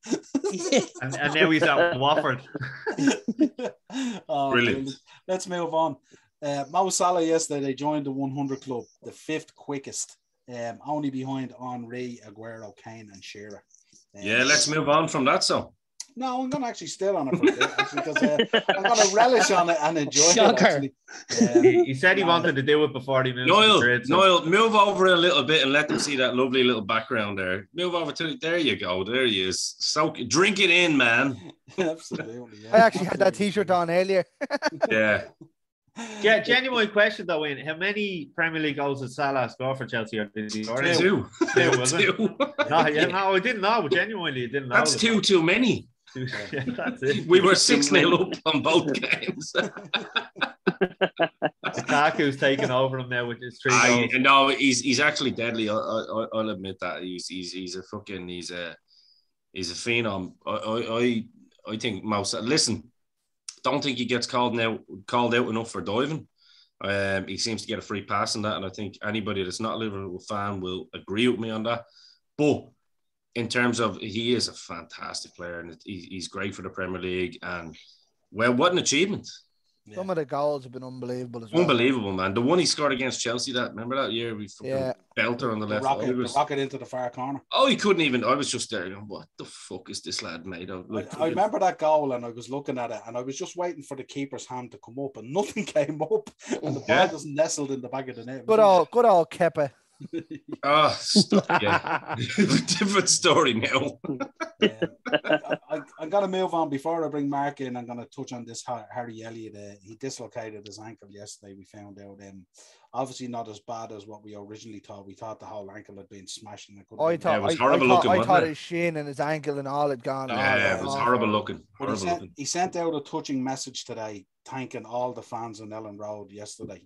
And now he's at Watford. Brilliant. Let's move on. Mo Salah yesterday, they joined the 100 club, the 5th quickest, only behind Henry, Aguero, Kane and Shearer. Yeah, let's move on from that, so. No, I'm going to actually stay on it for a bit, actually, because I'm going to relish on it and enjoy it. Actually. He said he wanted to do it before he moved. Noel, move over a little bit and let them see that lovely little background there. Move over to there. You go. There he is. Drink it in, man. Absolutely. Yeah. I actually had that T-shirt on earlier. Yeah. Yeah, genuine question though, Wayne. How many Premier League goals did Salah score for Chelsea? Or did he score? Two. No, I didn't know. Genuinely, I didn't know. That's too many. Yeah, that's it. We were 6-0 up on both games. Lukaku's taken over him now with his 3 goals. No, he's actually deadly. I'll admit that he's a phenom. I think most. Listen, don't think he gets called out enough for diving. He seems to get a free pass on that, and I think anybody that's not a Liverpool fan will agree with me on that. But in terms of, he is a fantastic player and he's great for the Premier League. And, well, what an achievement. Yeah. Some of the goals have been unbelievable as well. Unbelievable, man. The one he scored against Chelsea, remember that year? We fucking belter on the left. The rocket into the far corner. Oh, he couldn't even. I was just there going, what the fuck is this lad made of? I remember that goal and I was looking at it and I was just waiting for the keeper's hand to come up and nothing came up. And the ball just nestled in the back of the net. Good old Kepa. Stop. Yeah. Different story now. I'm going to move on. Before I bring Mark in, I'm going to touch on this Harry Elliott. He dislocated his ankle yesterday, we found out. Obviously not as bad as what we originally thought. We thought the whole ankle had been smashed. And it was horrible looking. I thought his shin and his ankle and all had gone. Yeah, it was horrible looking. He sent out a touching message today, thanking all the fans on Ellen Road yesterday.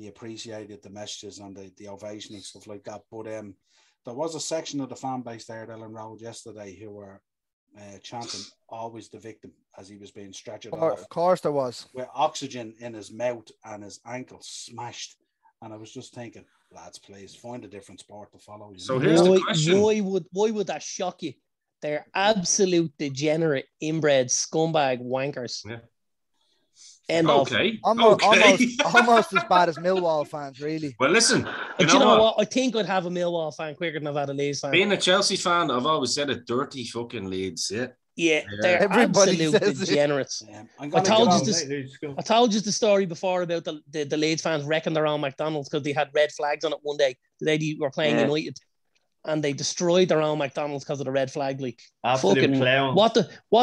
He appreciated the messages and the ovation and stuff like that. But there was a section of the fan base there at Ellen Road yesterday who were chanting "always the victim" as he was being stretchered off. Of course there was. With oxygen in his mouth and his ankle smashed. And I was just thinking, lads, please find a different sport to follow. So here's the question. Why would that shock you? They're absolute degenerate, inbred, scumbag wankers. Yeah. Almost as bad as Millwall fans, really. Well, listen. You know what? I think I'd have a Millwall fan quicker than I've had a Leeds fan. Being a Chelsea fan, I've always said it. Dirty fucking Leeds. Yeah, they're absolute degenerates. I told you the story before about the Leeds fans wrecking their own McDonald's because they had red flags on it one day. The day they were playing United. And they destroyed their own McDonald's because of the red flag. Like, absolute clown. What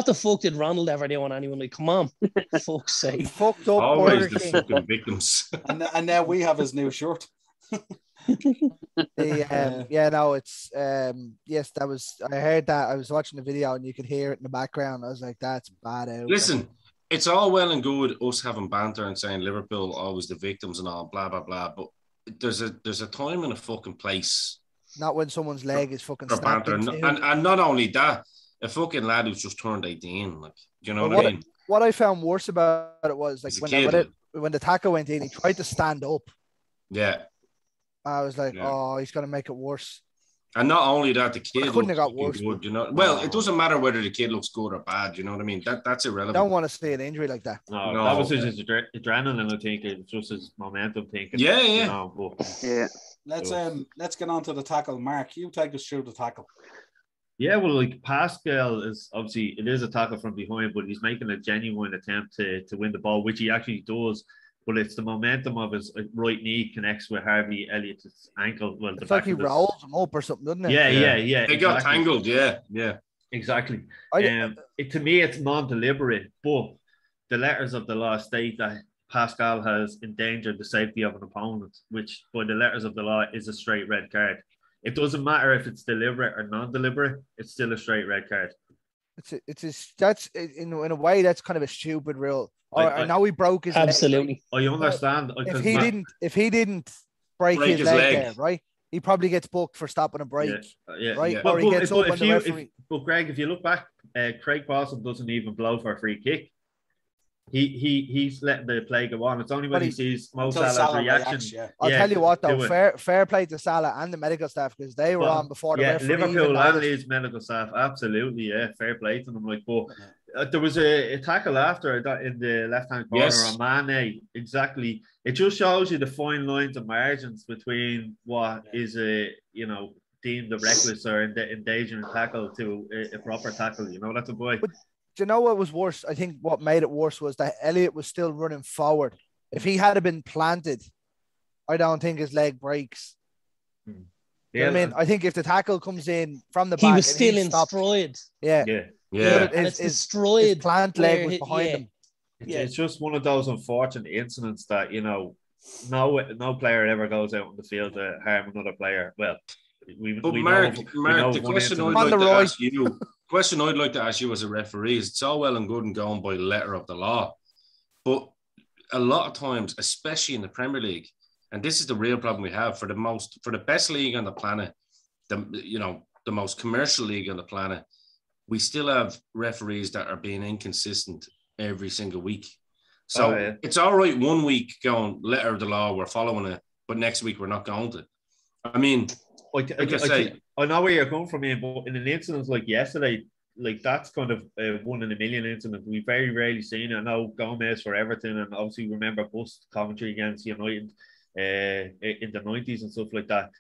the fuck did Ronald ever do on anyone? Like, come on, fuck's sake. He fucked up. Always the fucking victims. And now we have his new shirt. No, it's yes, that was. I heard that. I was watching the video and you could hear it in the background. I was like, that's bad out. Listen, it's all well and good us having banter and saying Liverpool always the victims and all, blah blah blah. But there's a time and a fucking place. Not when someone's leg is fucking for snapped banter, and not only that, a fucking lad who's just turned 18, like, you know what I mean? What I found worse about it was like when the tackle went in, he tried to stand up. Yeah. I was like, oh, he's gonna make it worse. And not only that, the kid couldn't have got worse. Good, you know. Well, it doesn't matter whether the kid looks good or bad. You know what I mean? That's irrelevant. I don't want to see an injury like that. No, that was his adrenaline. I think it's just his momentum thinking. Yeah. You know, Let's get on to the tackle. Mark, you take us through the tackle. Yeah, well, like Pascal is obviously it is a tackle from behind, but he's making a genuine attempt to win the ball, which he actually does. But it's the momentum of his right knee connects with Harvey Elliott's ankle. Well, it's like he rolls him up or something, doesn't it? Yeah. They got tangled. Yeah. Exactly. To me, it's non-deliberate, but the letters of the law state that Pascal has endangered the safety of an opponent, which by the letters of the law is a straight red card. It doesn't matter if it's deliberate or non-deliberate; it's still a straight red card. That's in a way that's kind of a stupid rule. I know he broke his absolutely. Leg. I understand. If he didn't break his leg there, right? He probably gets booked for stopping a break, right? Yeah. Or he gets up on the referee. But Greg, if you look back, Craig Pawson doesn't even blow for a free kick. He's letting the play go on. It's only when he sees Mo Salah's reaction. I'll tell you what, though, fair play to Salah and the medical staff because they were on before the referee. Liverpool and his medical staff, absolutely, fair play to them. Like, but there was a tackle after in the left-hand corner on Mane. Exactly, it just shows you the fine lines and margins between what is deemed a reckless or endangering tackle to a proper tackle. You know, that's a boy. Do you know what was worse? I think what made it worse was that Elliott was still running forward. If he had been planted, I don't think his leg breaks. You know what I mean? I think if the tackle comes in from the back, he was still in stride. Yeah. And it's destroyed. His plant leg was behind him. It's just one of those unfortunate incidents that, no player ever goes out on the field to harm another player. Well, Mark, the question I'd like to ask you as a referee is, it's all well and good and going by the letter of the law, but a lot of times, especially in the Premier League, and this is the real problem we have for the best league on the planet, the most commercial league on the planet, we still have referees that are being inconsistent every single week. So it's all right one week going letter of the law, we're following it, but next week we're not going to. I mean, I know where you're coming from, but in an incident like yesterday, like that's kind of a 1 in a million incident. We very rarely seen it. I know Gomez for Everton, and obviously remember Bust commentary against United in the 90s and stuff like that.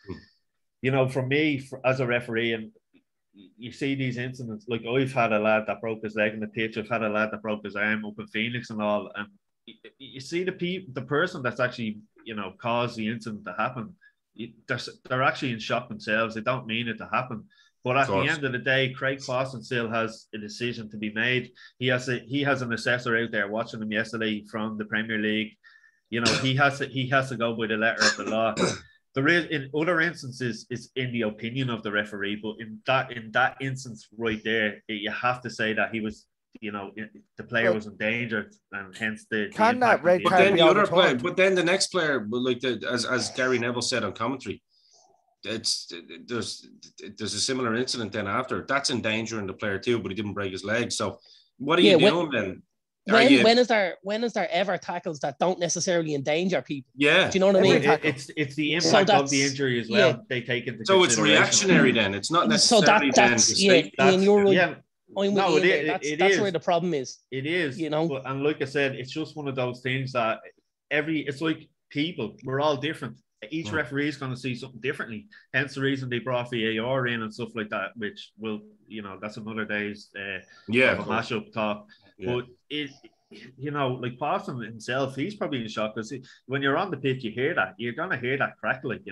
For me, as a referee, and you see these incidents, like I've had a lad that broke his leg in the pitch, I've had a lad that broke his arm up in Phoenix and all, and you see the person that's actually caused the incident to happen. They're actually in shock themselves. They don't mean it to happen. But at the end of the day, Craig Pawson still has a decision to be made. He has an assessor out there watching him yesterday from the Premier League. He has to go by the letter of the law. In other instances, it's in the opinion of the referee. But in that instance right there, you have to say that he was, the player was endangered, and hence the that red card. But then the other player, but then the next player, like as Gary Neville said on commentary, there's a similar incident then after. That's endangering the player too, but he didn't break his leg. So what are you doing then? When is there ever tackles that don't necessarily endanger people? Yeah. Do you know what I mean? It's the impact of the injury as well. They take into so it's reactionary then. It's not necessarily that's you're right. Yeah. That's where the problem is. It is, But, and like I said, it's just one of those things that it's like people, we're all different. Each referee is going to see something differently. Hence the reason they brought VAR in and stuff like that, which will, that's another day's mashup talk. Yeah. But like Pawson himself, he's probably in shock because when you're on the pitch, you hear that. You're going to hear that crackling,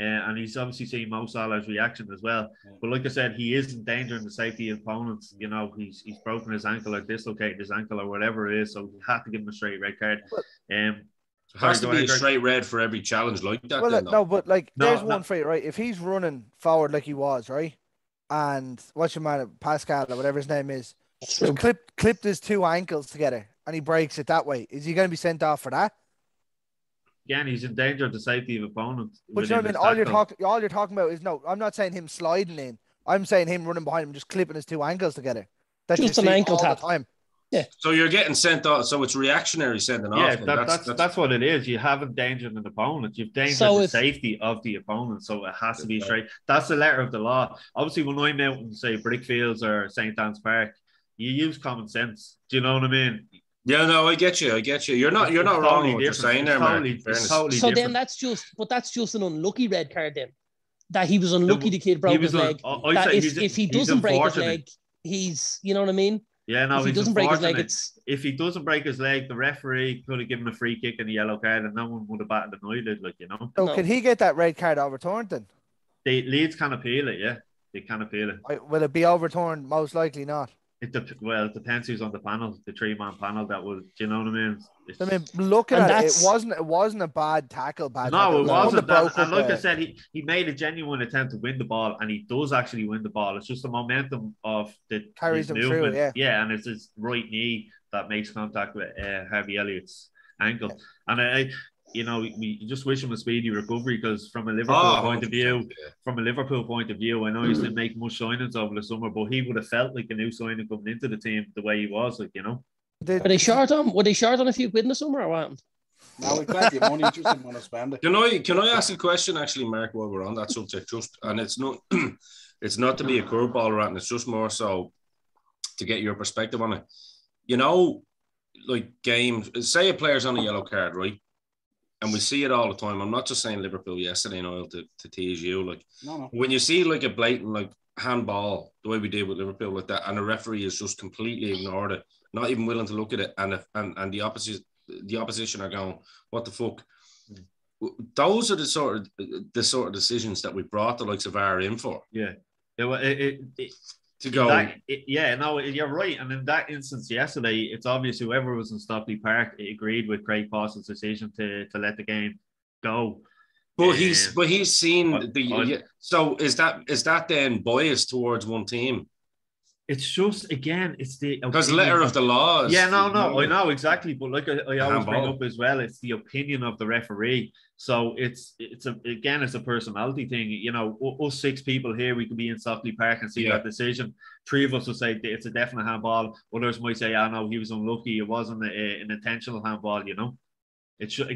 and he's obviously seeing Mo Salah's reaction as well. But like I said, he is endangering the safety of opponents. He's broken his ankle or dislocated his ankle or whatever it is, so he had to give him a straight red card. It has to be a straight red for every challenge like that. Well, then, no, but like, there's one for you, right? If he's running forward like he was, right, and what's your man, Pascal or whatever his name is, just clipped his 2 ankles together and he breaks it that way, is he going to be sent off for that? Again, he's in danger of the safety of opponents. But you know what I mean? All you're talking about is, no, I'm not saying him sliding in. I'm saying him running behind him, just clipping his 2 ankles together. That's just an ankle all tap. The time. Yeah. So you're getting sent off. So it's reactionary sending off. Yeah, that's what it is. You haven't endangered an opponent. You've endangered the safety of the opponent. So it has to be straight. That's the letter of the law. Obviously, when I'm out in, say, Brickfields or St. Anne's Park, you use common sense. Do you know what I mean? Yeah, no, I get you. You're not wrong in what you're saying there, Mark. So then that's just an unlucky red card then. That he was unlucky the kid broke his leg. If he doesn't break his leg, he's, you know what I mean? Yeah, no, if he doesn't break his leg, if he doesn't break his leg, the referee could have given him a free kick and a yellow card, and no one would have batted an eyelid, like, you know. So can he get that red card overturned then? Leeds can appeal it, yeah. They can appeal it. Will it be overturned? Most likely not. It depends who's on the panel, the 3-man panel that will. Do you know what I mean? Looking at it wasn't a bad tackle. No, it wasn't. And like I said, he made a genuine attempt to win the ball, and he does actually win the ball. It's just the momentum of the carries him movement. through. Yeah, and it's his right knee that makes contact with Harvey Elliott's ankle. And we just wish him a speedy recovery, because from a Liverpool point of view, I know he didn't make much signings over the summer, but he would have felt like a new signing coming into the team the way he was, like, you know. Were they short on a few quid in the summer or what? No, we plenty of money, just didn't want to spend it. Can I ask a question, actually, Mark, while we're on that subject? And it's not to be a curveball or anything, it's just more so to get your perspective on it. You know, like games, say a player's on a yellow card, right? And we see it all the time. I'm not just saying Liverpool yesterday, to tease you. Like, no. When you see like a blatant like handball, the way we did with Liverpool like that, and the referee is just completely ignored it, not even willing to look at it, and the opposition are going, what the fuck? Those are the sort of decisions that we brought the likes of VAR in for. Yeah. To go. You're right. And in that instance yesterday, it's obvious whoever was in Stockley Park agreed with Craig Postle's decision to let the game go. But he's seen so is that then biased towards one team? It's just, again, it's the because letter of the law. Yeah, no, I know exactly, but like I always bring up as well, it's the opinion of the referee. So it's a personality thing. You know, us 6 people here, we could be in Stockley Park and see that decision. 3 of us will say it's a definite handball. Others might say, no, he was unlucky. It wasn't an intentional handball. You know. It's just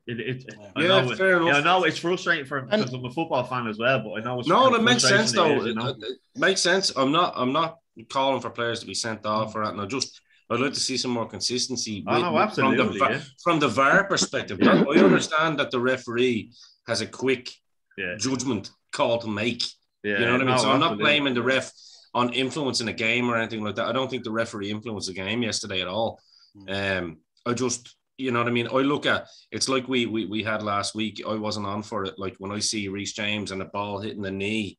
fair enough. I know it's frustrating because I'm a football fan as well, but I know it makes sense though. It makes sense. I'm not calling for players to be sent off or that. I'd like to see some more consistency from the VAR perspective. I understand that the referee has a quick judgment call to make. You know what I mean? So I'm not blaming the ref on influencing a game or anything like that. I don't think the referee influenced the game yesterday at all. You know what I mean? I look at it's like we had last week. I wasn't on for it. Like when I see Reece James and the ball hitting the knee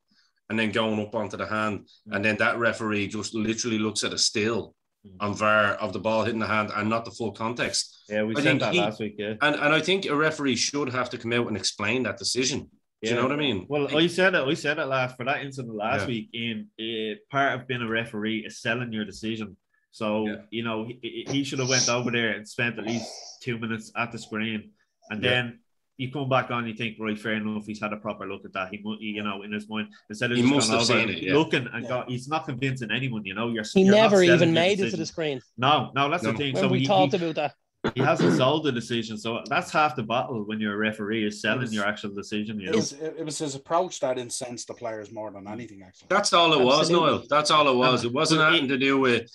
and then going up onto the hand, and then that referee just literally looks at a still on VAR of the ball hitting the hand and not the full context. Yeah, we said that last week. Yeah, and I think a referee should have to come out and explain that decision. Do you know what I mean? Well, I said it last for that incident last week. In part of being a referee is selling your decision. So, you know, he should have went over there and spent at least 2 minutes at the screen. And then you come back on, you think, right, fair enough, he's had a proper look at that. He, you know, in his mind, instead of he just must going have over seen it, looking and he's not convincing anyone, you know. He never even made it to the screen. No, that's the thing. Remember we talked about that. He hasn't sold the decision, so that's half the battle when you're a referee is selling your actual decision. You know? It was his approach that incensed the players more than anything. Actually, that's all it was, Noel. That's all it was. It wasn't anything to do with,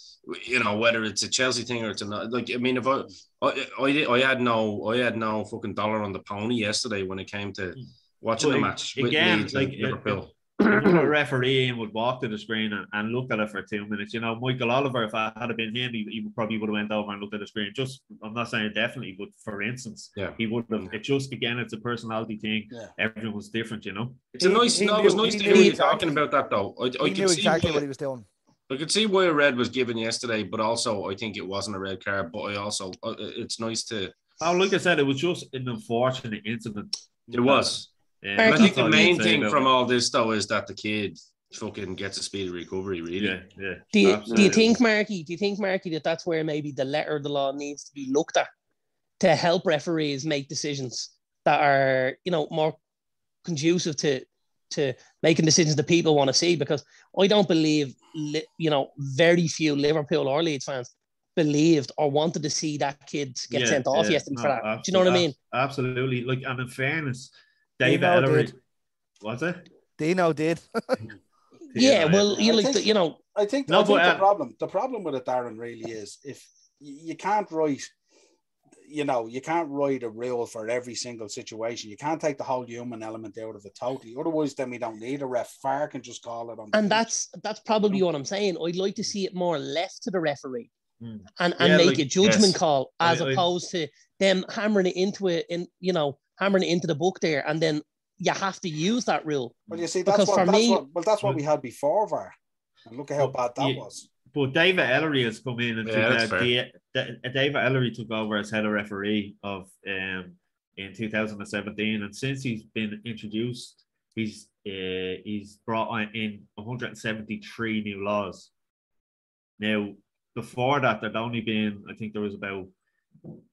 you know, whether it's a Chelsea thing or it's not. Like, I mean, if I had no fucking dollar on the pony yesterday when it came to watching the match again, with Leeds like and Liverpool. A referee would walk to the screen and look at it for 2 minutes. You know, Michael Oliver, if I had been him, he probably would have went over and looked at the screen. Just, I'm not saying definitely, but for instance, he would have. It just, again, it's a personality thing. Yeah. Everyone's different, you know. It's a nice. It was nice to hear you talking about that, though. I knew exactly what he was doing. I could see why a red was given yesterday, but also I think it wasn't a red card. But I also, it's nice to Oh, like I said, it was just an unfortunate incident. It was. And I think that's the all main you can say thing about from it. all this, though, is that the kid fucking gets a speedy recovery, really. Yeah, yeah. Do you absolutely. think, Marky, that that's where maybe the letter of the law needs to be looked at to help referees make decisions that are, more conducive to making decisions that people want to see? Because I don't believe, very few Liverpool or Leeds fans believed or wanted to see that kid get sent off yesterday for that. Do you know what I mean? Absolutely. Like, and in fairness, David Dino Ellery. did. What's it? Dino did. Yeah, well, I think the problem with it, Darren, really is if you can't write, you can't write a rule for every single situation. You can't take the whole human element out of it totally. Otherwise, then we don't need a ref. FAR can just call it on. And that's probably what I'm saying. I'd like to see it more left to the referee and make a judgment call as opposed to them hammering it into it hammering it into the book there, and then you have to use that rule. Well, you see, that's what we had before VAR. And look at how bad that was. But David Ellery has come in and David Ellery took over as head of referee of in 2017, and since he's been introduced, he's brought in 173 new laws. Now, before that, there'd only been, I think there was about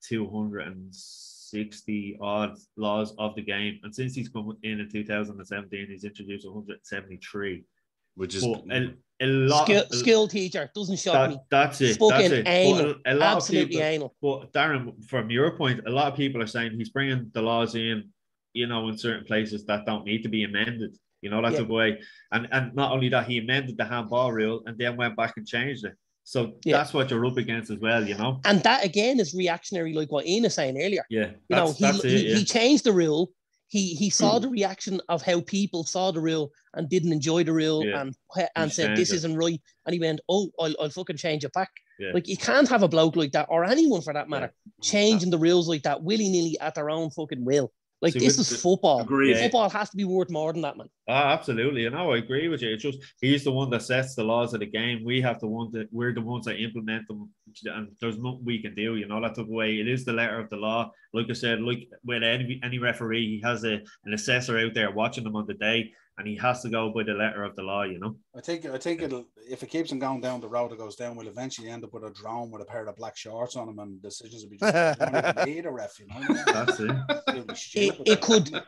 260 odd laws of the game, and since he's come in 2017, he's introduced 173, which is a lot. Skill teacher, doesn't shock me. That's it. Fucking anal. A lot absolutely of people, anal. But Darren, from your point, a lot of people are saying he's bringing the laws in, in certain places that don't need to be amended. That's a way. And not only that, he amended the handball rule and then went back and changed it. So that's what you're up against as well, And that again is reactionary, like what Ian was saying earlier. Yeah. He changed the rule. He saw the reaction of how people saw the rule and didn't enjoy the rule and said this isn't right. And he went, I'll fucking change it back. Yeah. Like, you can't have a bloke like that, or anyone for that matter, changing the rules like that willy-nilly at their own fucking will. Like, this is football. Agreed. Football has to be worth more than that, man. Absolutely. I agree with you. It's just, he's the one that sets the laws of the game. We're the ones that implement them, and there's nothing we can do, that's the way. It is the letter of the law. Like I said, like with any referee, he has an assessor out there watching them on the day, and he has to go by the letter of the law, I think it'll, if it keeps him going down the road it goes down, we'll eventually end up with a drone with a pair of black shorts on him, and decisions will be just don't even need a ref, That's it.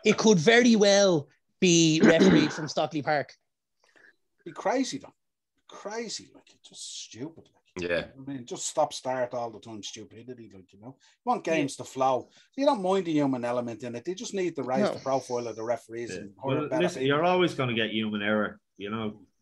It could very well be refereed from Stockley Park. Be crazy though. Crazy, like, it's just stupid. Yeah. I mean, just start all the time stupidity, you want games to flow. You don't mind the human element in it. They just need to raise the profile of the referees. Yeah. And listen, you're always going to get human error.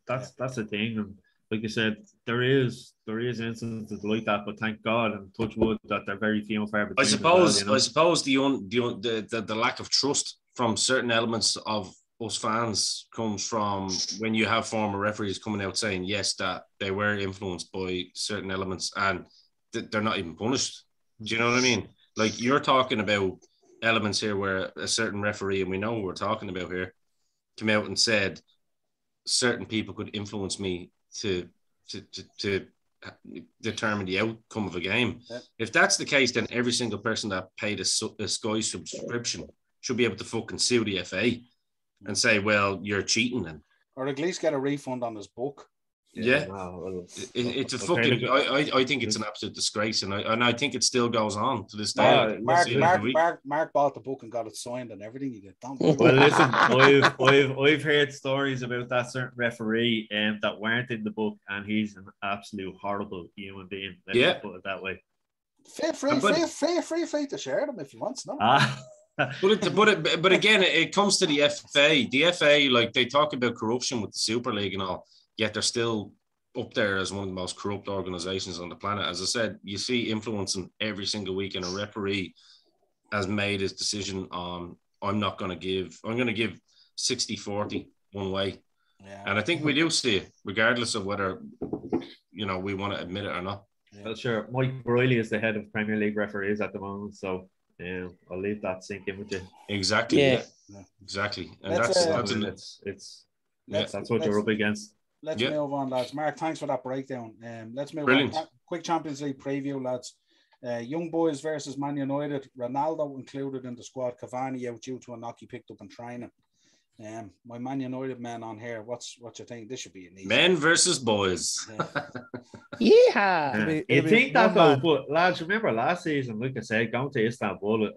That's the thing. And like you said, there is instances like that, but thank God and touch wood that they're very few and far between. I suppose the lack of trust from certain elements of us fans comes from when you have former referees coming out saying yes, that they were influenced by certain elements and they're not even punished. Do you know what I mean? Like, you're talking about elements here where a certain referee, and we know what we're talking about here, came out and said certain people could influence me to determine the outcome of a game. Yeah. If that's the case, then every single person that paid a Sky subscription should be able to fucking sue the FA and say, well, you're cheating then. Or at least get a refund on his book. Yeah. It's a fucking... I think it's an absolute disgrace, and I think it still goes on to this day. Mark bought the book and got it signed and everything. He did. Well, listen, I've heard stories about that certain referee that weren't in the book, and he's an absolute horrible human being. Let's put it that way. Feel free to share them if you want. No. But again, it comes to the FA. The FA, like, they talk about corruption with the Super League and all, yet they're still up there as one of the most corrupt organizations on the planet. As I said, you see influencing every single week, and a referee has made his decision on, I'm going to give 60-40 one way. Yeah. And I think we do see it, regardless of whether, we want to admit it or not. Yeah. Well, sure. Mike Briley is the head of Premier League referees at the moment, so I'll leave that sink in with you. Exactly. Yeah. Exactly. And that's what you're up against. Let's move on, lads. Mark, thanks for that breakdown. Let's move on. Quick Champions League preview, lads. Young Boys versus Man United. Ronaldo included in the squad. Cavani out due to a knock he picked up in training. My Man United man on here. What's you think? This should be an easy. Men versus boys. Yeah. You think that though, but lads, remember last season, like I said, going to Istanbul,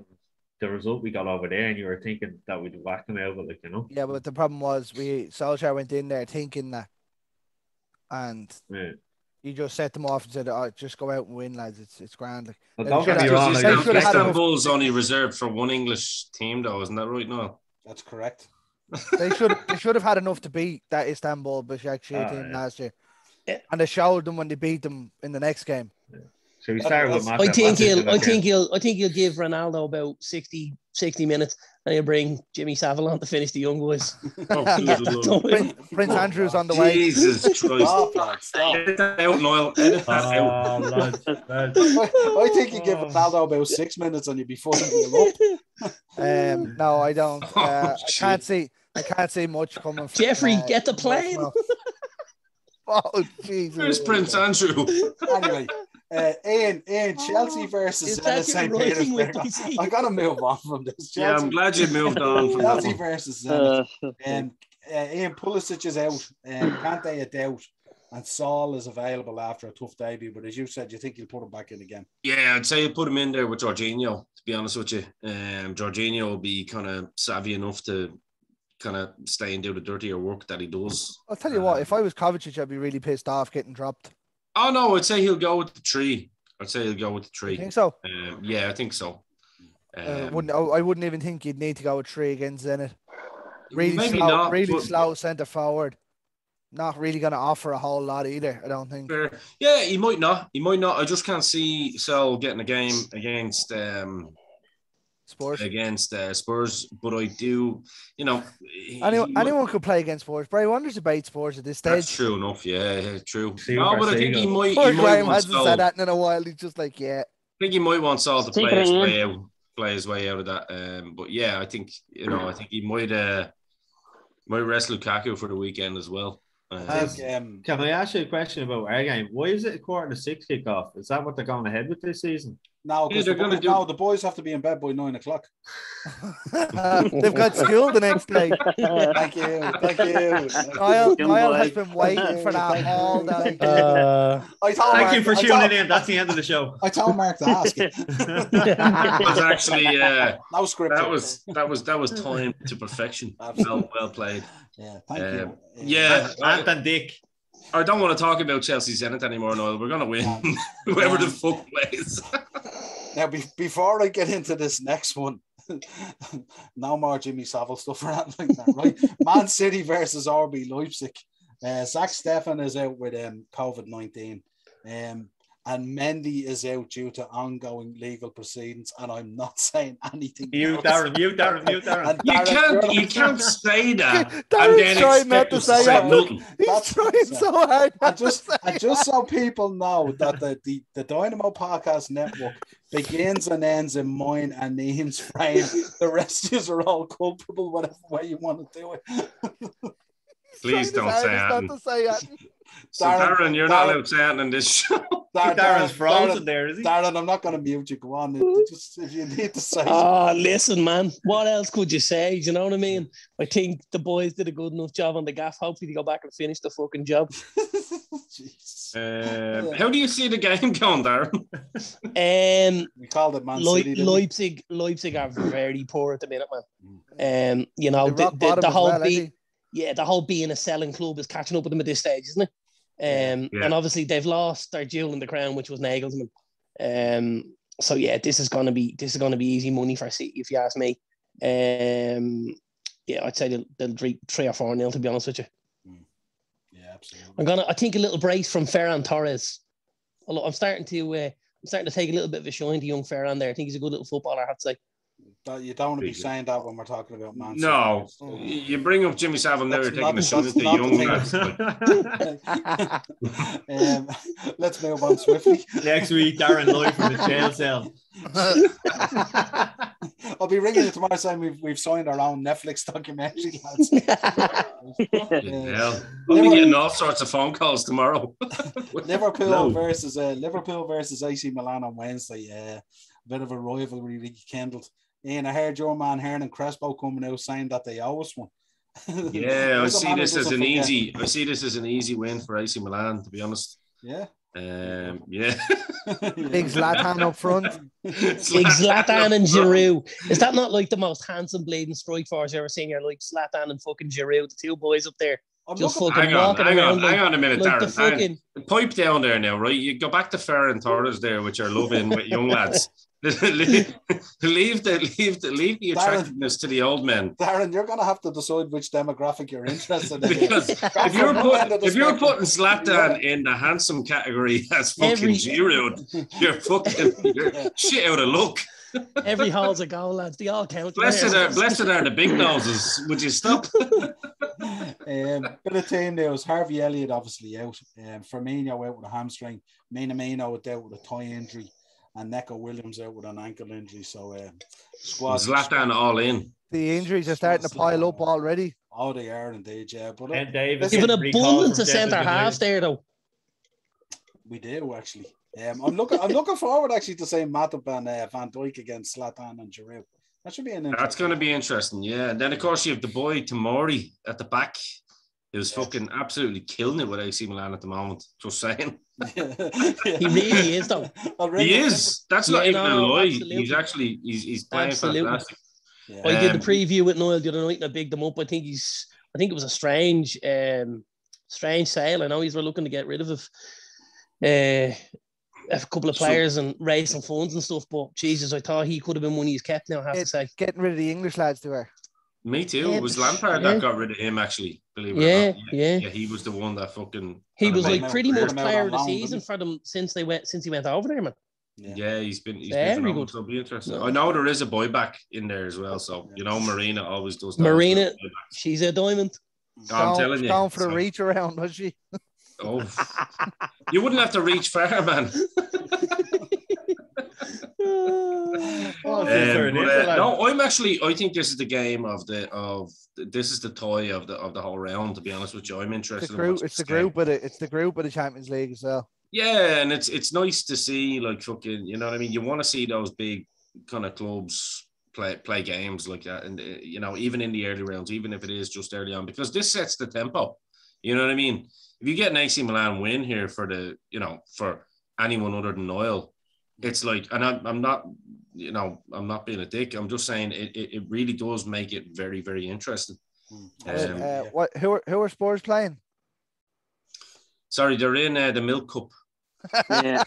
the result we got over there, and you were thinking that we'd whack them out, but like, you know. Yeah, but the problem was Solskjaer went in there thinking that, and he just set them off and said, "Oh, just go out and win, lads. It's grand." Like, well, don't get me wrong. Istanbul's only reserved for one English team, though, isn't that right? No, that's correct. They should have had enough to beat that Istanbul Başakşehir team last year, and they showed them when they beat them in the next game. Yeah. So we start with I think he'll give Ronaldo about 60 minutes, and he'll bring Jimmy Savile on to finish the Young Boys. Prince Andrew's on the way. Jesus Christ! Edit that out, Noel. Edit that out. I think you give Ronaldo about 6 minutes and you'd be fucking you up. No, I don't. I can't see much coming from Jeffrey. Get the plane. Oh Jesus! Where's Prince Andrew? Anyway. Ian, Chelsea versus St. Petersburg. I gotta move on from this. Chelsea. Yeah, I'm glad you moved on from Chelsea versus Zenit. Ian Pulisic is out, Kante is out, and Saul is available after a tough debut. But as you said, you think you'll put him back in again? Yeah, I'd say you put him in there with Jorginho. To be honest with you, Jorginho will be kind of savvy enough to kind of stay and do the dirtier work that he does. I'll tell you what, if I was Kovacic, I'd be really pissed off getting dropped. Oh no, I'd say he'll go with the 3. You think so? Yeah, I think so. I wouldn't even think you'd need to go with 3 against Zenit. Really slow centre forward. Not really going to offer a whole lot either, I don't think. Yeah, he might not. I just can't see Sol getting a game against Spurs. Spurs, but I do, anyone could play against Spurs. Bray Wonders debate Spurs at this stage. That's true enough. Yeah, true. No, but I think he might. Graham hasn't said that in a while. He's just like, yeah. I think he might want Sol to play his way out of that. But yeah, I think he might rest Lukaku for the weekend as well. Can I ask you a question about our game? Why is it a 5:45 kickoff? Is that what they're going ahead with this season? No, because the boys have to be in bed by 9 o'clock. They've got school the next day. Thank you. Kyle has been waiting for that all day. Thank you for tuning in. That's the end of the show. I told Mark to ask it. It was actually no script. That was timed to perfection. Well played. Yeah, thank you. Ant Dick. I don't want to talk about Chelsea Zenit anymore, Noel. We're going to win. Whoever the fuck plays. Now, before I get into this next one, no more Jimmy Savile stuff or anything like that, right? Man City versus RB Leipzig. Zach Steffen is out with COVID-19. And Mendy is out due to ongoing legal proceedings, and I'm not saying anything. Mute Darren. You can't say that. Darren's trying not to say nothing. He's trying so hard. And just so people know that the Dynamo Podcast Network begins and ends in mine and Ian's frame. The rest of you are all culpable, whatever way you want to do it. Please don't say that. So Darren, you're not allowed saying in this show. Darren's frozen there, is he? Darren, I'm not going to mute you. Go on. Just if you need to say. Oh, listen, man. What else could you say? Do you know what I mean? I think the boys did a good enough job on the gaff. Hopefully, they go back and finish the fucking job. How do you see the game going, Darren? We called it Man City. Leipzig are very poor at the minute, man. The whole the whole being a selling club is catching up with them at this stage, isn't it? And obviously they've lost their jewel in the crown, which was Nagelsmann. So yeah, this is gonna be easy money for City, if you ask me. I'd say they'll 3 or 4-0, to be honest with you. Yeah, absolutely. I think a little brace from Ferran Torres. I'm starting to take a little bit of a shine to young Ferran there. I think he's a good little footballer, I have to say. You don't want to be saying that when we're talking about Man City. No, you bring up Jimmy Savile now. You're taking a shot at the young lads. Let's move on swiftly. Next week, Darren Lloyd from the jail cell. I'll be ringing you tomorrow saying we've signed our own Netflix documentary, lads. We'll be getting all sorts of phone calls tomorrow. Liverpool versus AC Milan on Wednesday. A bit of a rivalry rekindled. Ian, I heard your man Hernan Crespo coming out saying that they owe us one. Yeah, I see this as an easy win for AC Milan, to be honest. Yeah. Yeah. Big Zlatan up front. Big Zlatan and Giroud. Is that not like the most handsome bleeding strike force you ever seen? You're like Zlatan and fucking Giroud, the two boys up there. Hang on a minute, like Darren. Pipe down there now, right? You go back to Ferran Torres there, which are loving with young lads. leave the attractiveness to the old men. Darren, you're going to have to decide which demographic you're interested in. Because if you're putting Zlatan in the handsome category as fucking Giroud, you're shit out of luck. Every hall's a goal, lads. They all count. Blessed are the big noses. Would you stop? Bit of team news. Harvey Elliott obviously out. Firmino out with a hamstring. Minamino out with a thigh injury. And Neco Williams out with an ankle injury. So squad. Zlatan all in. The injuries are starting to pile up already. Oh, they are indeed, yeah. But Davis give an abundance of centre halves there, though. We do actually. I'm looking forward actually to seeing Matip and Van Dijk against Zlatan and Giroud. That should be an interesting. That's going to be interesting, yeah. And then of course you have the boy Tomori at the back, who's fucking absolutely killing it with AC Milan at the moment. Just saying. He really is, though. He is. That's not even a lie. He's actually he's playing fantastic. Yeah. I did the preview with Noel the other night and I bigged him up. I think it was a strange sale. I know he's looking to get rid of a couple of players and raise some funds and stuff, but Jesus, I thought he could have been one he's kept now, I have to say. Getting rid of the English lads to her. Me too. It was Lampard that got rid of him, actually. Believe it or not. Yeah, he was the one that fucking. He was like pretty much player of the season for them since he went over there, man. Yeah, he's been very good. So it'll be interesting. I know there is a boy back in there as well. So Marina always does that. Marina, she's a diamond. I'm telling you, going for the reach around, was she? Oh, you wouldn't have to reach far, man. No, I'm actually. I think this is the game this is the toy of the whole round. To be honest with you, I'm interested. It's the group of the Champions League as well. Yeah, and it's nice to see, like, fucking, you know what I mean. You want to see those big kind of clubs play games like that, and even in the early rounds, even if it is just early on, because this sets the tempo. You know what I mean? If you get an AC Milan win here for anyone other than Noel, it's like, and I'm not being a dick. I'm just saying it really does make it very, very interesting. Who are Spurs playing? Sorry, they're in the Milk Cup. Yeah.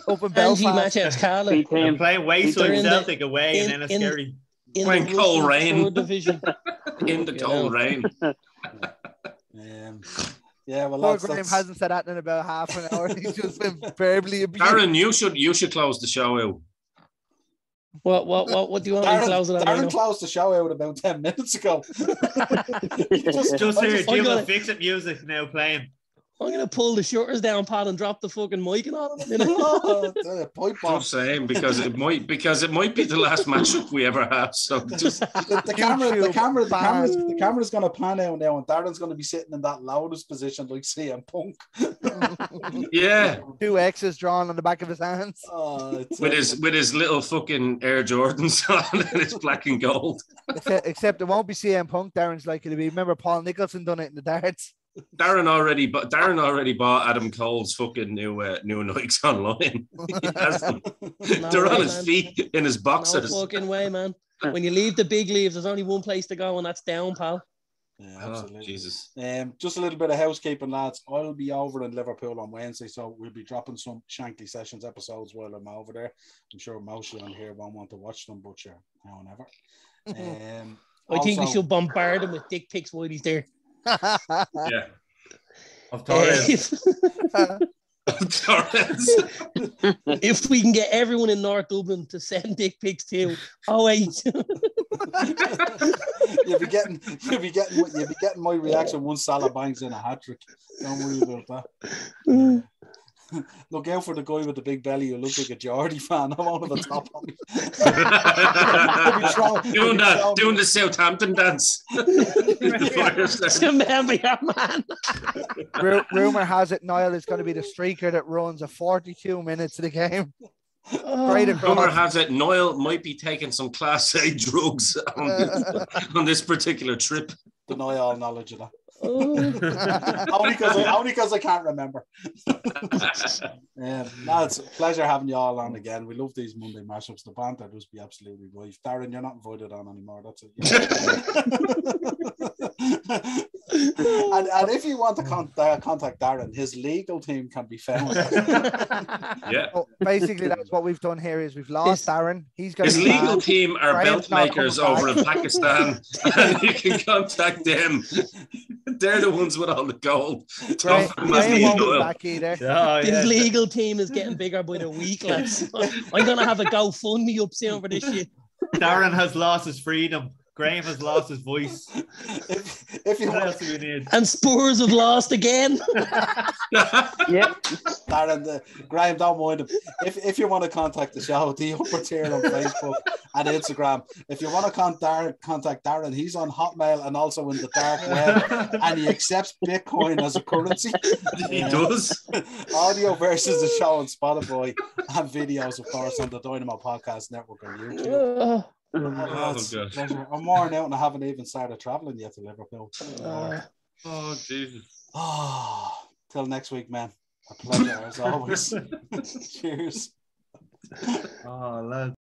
Up in Belfast. They're playing Wayside Celtic away in Enniskerry. Playing cold rain. In the cold rain. Yeah, well, Poor Graham hasn't said that in about half an hour. He's just been verbally abused. Darren, you should close the show out. What do you want me to close it out? Darren closed the show out about 10 minutes ago. just hear Jim will fix it music now playing. I'm gonna pull the shutters down, Pat, and drop the fucking mic and all. Just saying, because it might be the last matchup we ever have. So just the camera's gonna pan out now, and Darren's gonna be sitting in that loudest position like CM Punk. Yeah, 2 X's drawn on the back of his hands. With his little fucking Air Jordans on and his black and gold. Except it won't be CM Punk. Darren's likely to be. Remember, Paul Nicholson done it in the darts. Darren already bought Adam Cole's fucking new Nikes online. He has them. They're on his feet in his boxers. No fucking way, man. When you leave the big leaves, there's only one place to go, and that's down, pal. Yeah, absolutely. Oh, Jesus. Just a little bit of housekeeping, lads. I'll be over in Liverpool on Wednesday, so we'll be dropping some Shankly Sessions episodes while I'm over there. I'm sure Moshe on here won't want to watch them, but sure, now and ever. I think we should bombard him with dick pics while he's there. Yeah. Of Torres. Torrens. If we can get everyone in North Dublin to send dick pics to 08. You'll be getting my reaction once Salah bangs in a hat trick. Don't worry about that. Look out for the guy with the big belly who looks like a Geordie fan. I won't have a top on me. doing the Southampton dance. Remember your man. Rumor has it Niall is going to be the streaker that runs a 42 minutes of the game. Right across. Rumor has it Niall might be taking some Class A drugs on this particular trip. Deny all knowledge of that. Only because I can't remember. It's a pleasure having you all on again. We love these Monday mashups. The banter just be absolutely rife. Darren, you're not invited on anymore. That's it. and if you want to contact Darren, his legal team can be found. Yeah. So basically, that's what we've done here. Is we've lost Darren. He's got his legal team are belt makers over in Pakistan, and you can contact them. They're the ones with all the gold. Graham won't be back either. His legal team is getting bigger by the week, lads. I'm gonna have a GoFundMe up soon for this shit. Darren has lost his freedom. Graham has lost his voice. If you What want, else do we need? And Spurs have lost again. Yeah. Darren, Graham, don't mind him. If you want to contact the show, the upper tier on Facebook and Instagram. If you want to contact Darren, he's on Hotmail and also in the dark web, and he accepts Bitcoin as a currency. He does. Audio versions of the show on Spotify and videos, of course, on the Dynamo Podcast Network on YouTube. Pleasure. I'm worn out and I haven't even started traveling yet to Liverpool. Oh, Jesus. Till next week, man. A pleasure as always. Cheers. Oh, lad.